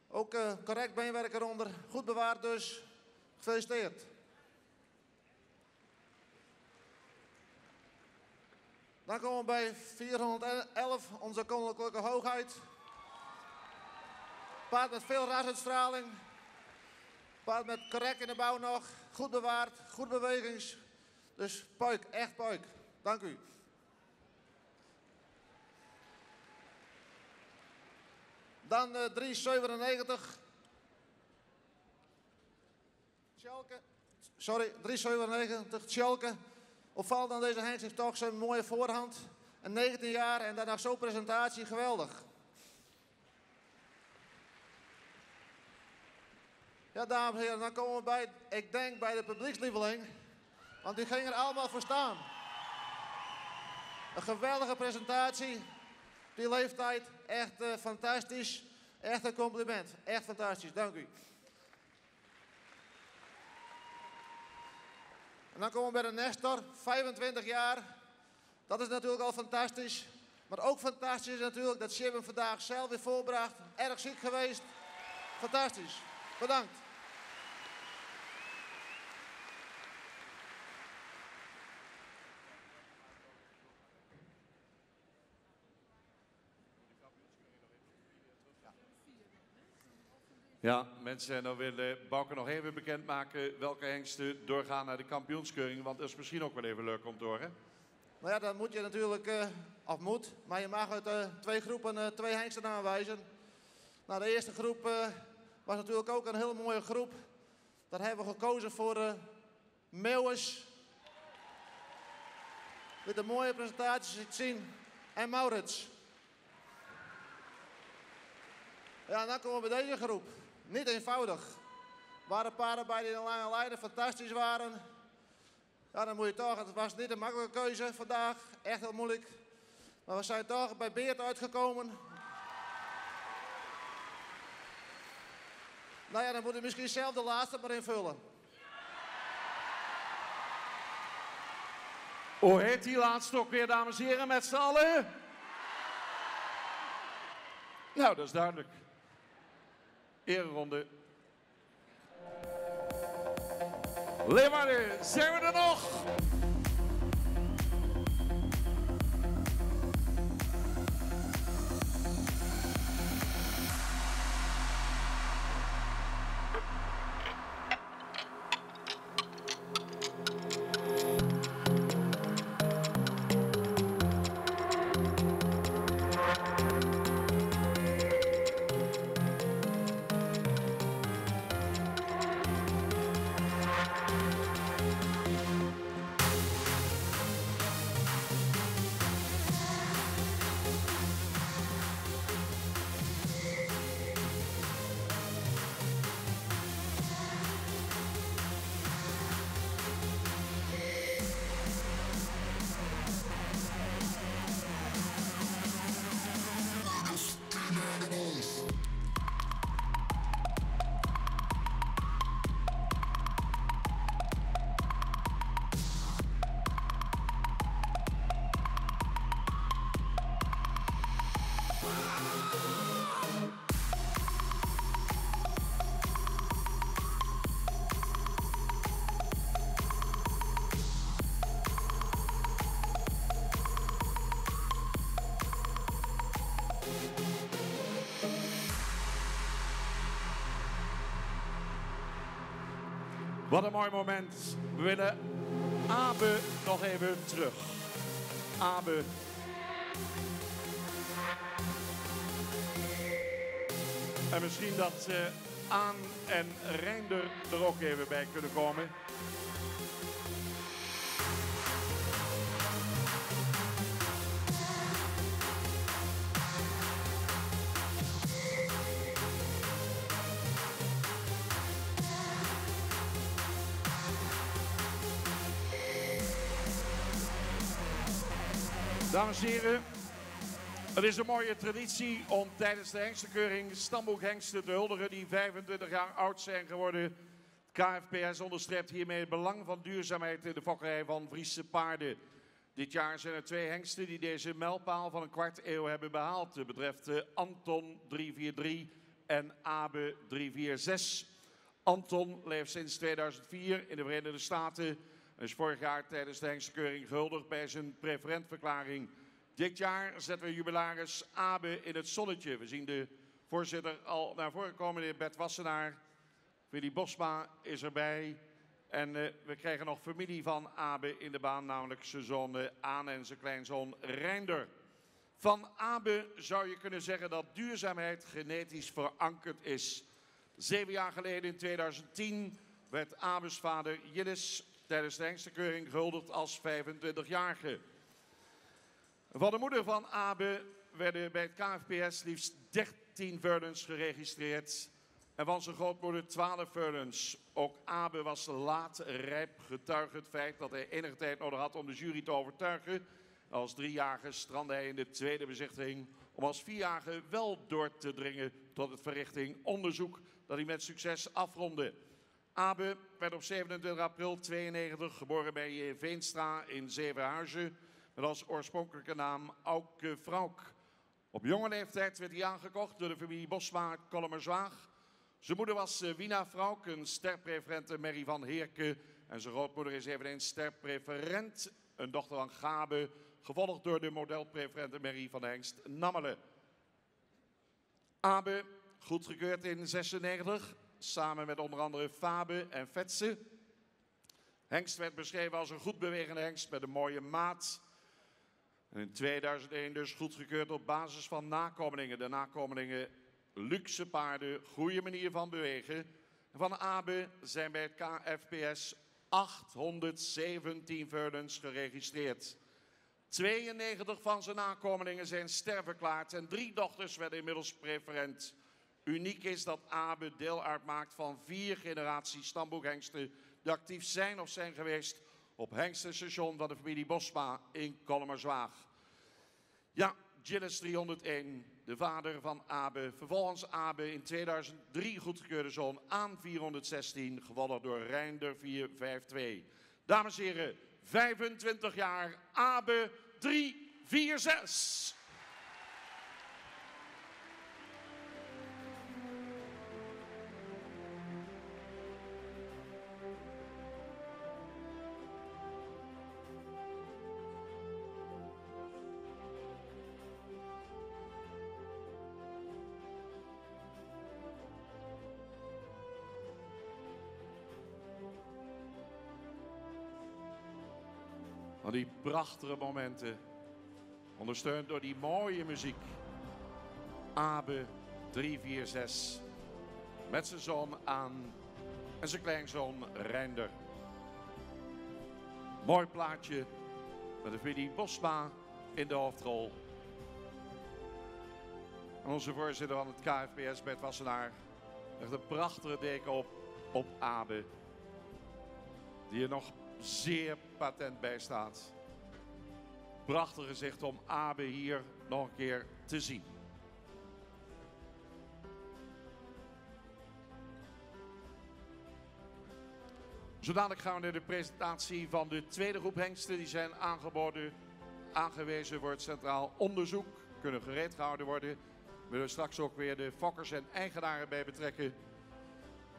Ook correct beenwerk eronder. Goed bewaard dus. Gefeliciteerd. Dan komen we bij 411, onze koninklijke hoogheid. Paard met veel rasuitstraling. Paard met correct in de bouw nog. Goed bewaard, goed bewegings. Dus puik, echt puik. Dank u. Dan 397. Tjalke. Sorry, 397. Tjalke. Opvallend aan deze hengst is toch zijn mooie voorhand. Een 19 jaar en daarna zo'n presentatie, geweldig. Ja, dames en heren, dan komen we bij, ik denk bij de publiekslieveling. Want die gingen er allemaal voor staan. Een geweldige presentatie. Die leeftijd, echt fantastisch. Echt een compliment. Echt fantastisch, dank u. En dan komen we bij de Nestor, 25 jaar. Dat is natuurlijk al fantastisch. Maar ook fantastisch is natuurlijk dat Jim hem vandaag zelf weer voorbracht. Erg ziek geweest. Fantastisch. Bedankt. Ja, mensen, en dan wil Bouke nog even bekendmaken welke hengsten doorgaan naar de kampioenskeuring. Want dat is misschien ook wel even leuk om te horen. Nou ja, dan moet je natuurlijk, of moet, maar je mag uit 2 groepen 2 hengsten aanwijzen. Nou, de eerste groep was natuurlijk ook een heel mooie groep. Daar hebben we gekozen voor Meeuwis. Met een mooie presentatie zien. En Maurits. Ja, en dan komen we bij deze groep. Niet eenvoudig. Er waren paarden bij die in de lange lijnen fantastisch waren. Ja, dan moet je toch, het was niet een makkelijke keuze vandaag. Echt heel moeilijk. Maar we zijn toch bij Beert uitgekomen. Nou ja, dan moet je misschien zelf de laatste maar invullen. Hoe heet die laatste ook weer, dames en heren, met z'n allen? Nou, dat is duidelijk. Ereronde. Leeuwarden, zijn we er nog? Wat een mooi moment. We willen Abe nog even terug. Abe. En misschien dat Aan en Reinder er ook even bij kunnen komen. Dames en heren, het is een mooie traditie om tijdens de hengstenkeuring stamboekhengsten te huldigen die 25 jaar oud zijn geworden. KFPS onderstreept hiermee het belang van duurzaamheid in de fokkerij van Friese paarden. Dit jaar zijn er 2 hengsten die deze mijlpaal van een kwart eeuw hebben behaald. Het betreft Anton 343 en Abe 346. Anton leeft sinds 2004 in de Verenigde Staten. Hij is vorig jaar tijdens de hengstenkeuring gehuldigd bij zijn preferentverklaring. Dit jaar zetten we jubilaris Abe in het zonnetje. We zien de voorzitter al naar voren komen, de heer Bert Wassenaar. Willy Bosma is erbij. En we krijgen nog familie van Abe in de baan, namelijk zijn zoon Aan en zijn kleinzoon Reinder. Van Abe zou je kunnen zeggen dat duurzaamheid genetisch verankerd is. 7 jaar geleden, in 2010, werd Abe's vader Jillis tijdens de hengstenkeuring gehuldigd als 25-jarige. Van de moeder van Abe werden bij het KFPS liefst 13 veulens geregistreerd. En van zijn grootmoeder 12 veulens. Ook Abe was laat rijp, getuige het feit dat hij enige tijd nodig had om de jury te overtuigen. Als 3-jarige strandde hij in de tweede bezichtiging om als 4-jarige wel door te dringen tot het verrichting onderzoek dat hij met succes afrondde. Abe werd op 27 april 92 geboren bij Veenstra in Zevenhuizen met als oorspronkelijke naam Auke Frauk. Op jonge leeftijd werd hij aangekocht door de familie Bosma uit Kollemerzwaag. Zijn moeder was Wina Frauk, een sterpreferente Merrie van Heerke. En zijn grootmoeder is eveneens sterpreferent, een dochter van Gabe, gevolgd door de modelpreferente Merrie van de Hengst Nammelen. Abe, goedgekeurd in 96, samen met onder andere Fabe en Vetsen. Hengst werd beschreven als een goed bewegende hengst met een mooie maat. En in 2001 dus goedgekeurd op basis van nakomelingen. De nakomelingen luxe paarden, goede manier van bewegen. Van Abe zijn bij het KFPS 817 veulens geregistreerd. 92 van zijn nakomelingen zijn sterverklaard en 3 dochters werden inmiddels preferent. Uniek is dat Abe deel uitmaakt van 4 generaties stamboekhengsten die actief zijn of zijn geweest op hengstenstation van de familie Bosma in Kollemerzwaag. Ja, Gilles 301, de vader van Abe. Vervolgens Abe in 2003 goedgekeurde zoon Aan 416, gevolgd door Reinder 452. Dames en heren, 25 jaar Abe 346. Van die prachtige momenten, ondersteund door die mooie muziek. Abe 346, met zijn zoon Aan en zijn kleinzoon Reinder. Mooi plaatje met de familie Bosma in de hoofdrol. En onze voorzitter van het KFPS, Bert Wassenaar, legt een prachtige deken op Abe, die er nog zeer patent bij staat. Prachtig gezicht om Abe hier nog een keer te zien. Zo dadelijk gaan we naar de presentatie van de tweede groep hengsten. Die zijn aangewezen voor het centraal onderzoek. Kunnen gereed gehouden worden. We willen straks ook weer de fokkers en eigenaren bij betrekken.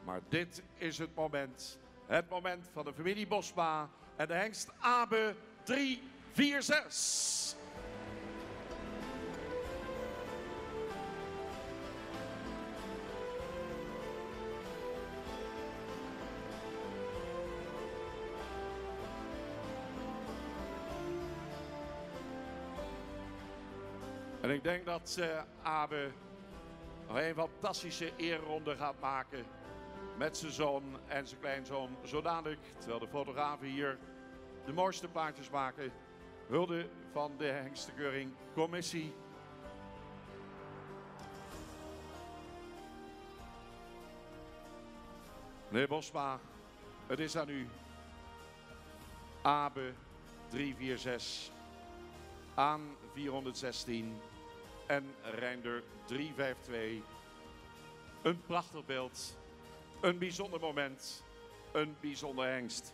Maar dit is het moment. Het moment van de familie Bosma en de hengst Abe 346. En ik denk dat Abe nog een fantastische eerronde gaat maken met zijn zoon en zijn kleinzoon zo dadelijk. Terwijl de fotografen hier de mooiste plaatjes maken. Hulde van de Hengstenkeuring Commissie. Meneer Bosma, het is aan u. Abe 346, Aan 416 en Reinder 352. Een prachtig beeld, een bijzonder moment, een bijzonder hengst.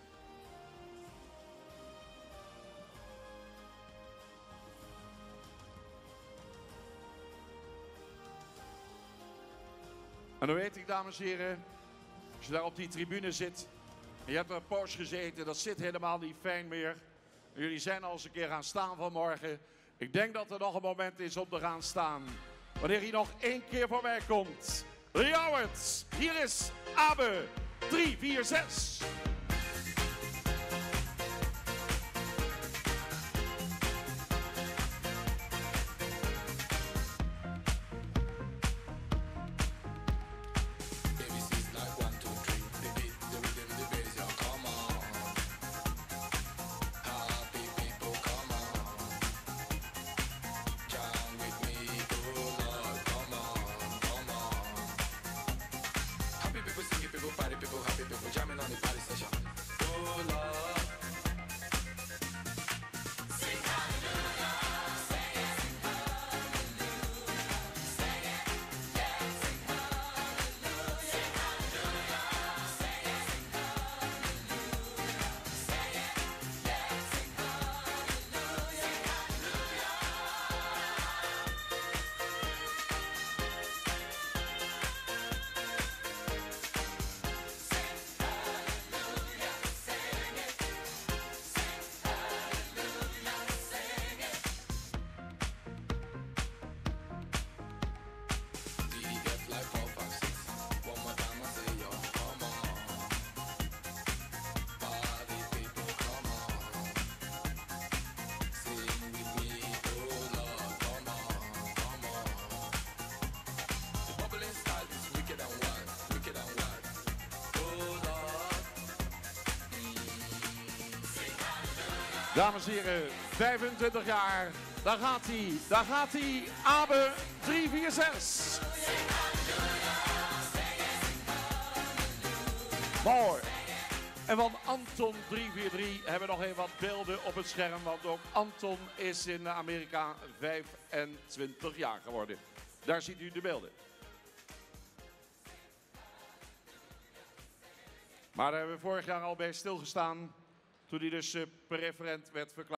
En dan weet ik, dames en heren, als je daar op die tribune zit en je hebt er een poos gezeten, dat zit helemaal niet fijn meer. Jullie zijn al eens een keer gaan staan vanmorgen. Ik denk dat er nog een moment is om te gaan staan. Wanneer hij nog 1 keer voorbij komt. Lee Howard, hier is Abe 346. Dames en heren, 25 jaar, daar gaat hij, Abe 346. Mooi. En van Anton 343 hebben we nog even wat beelden op het scherm, want ook Anton is in Amerika 25 jaar geworden. Daar ziet u de beelden. Maar daar hebben we vorig jaar al bij stilgestaan, toen hij dus preferent werd verklaard.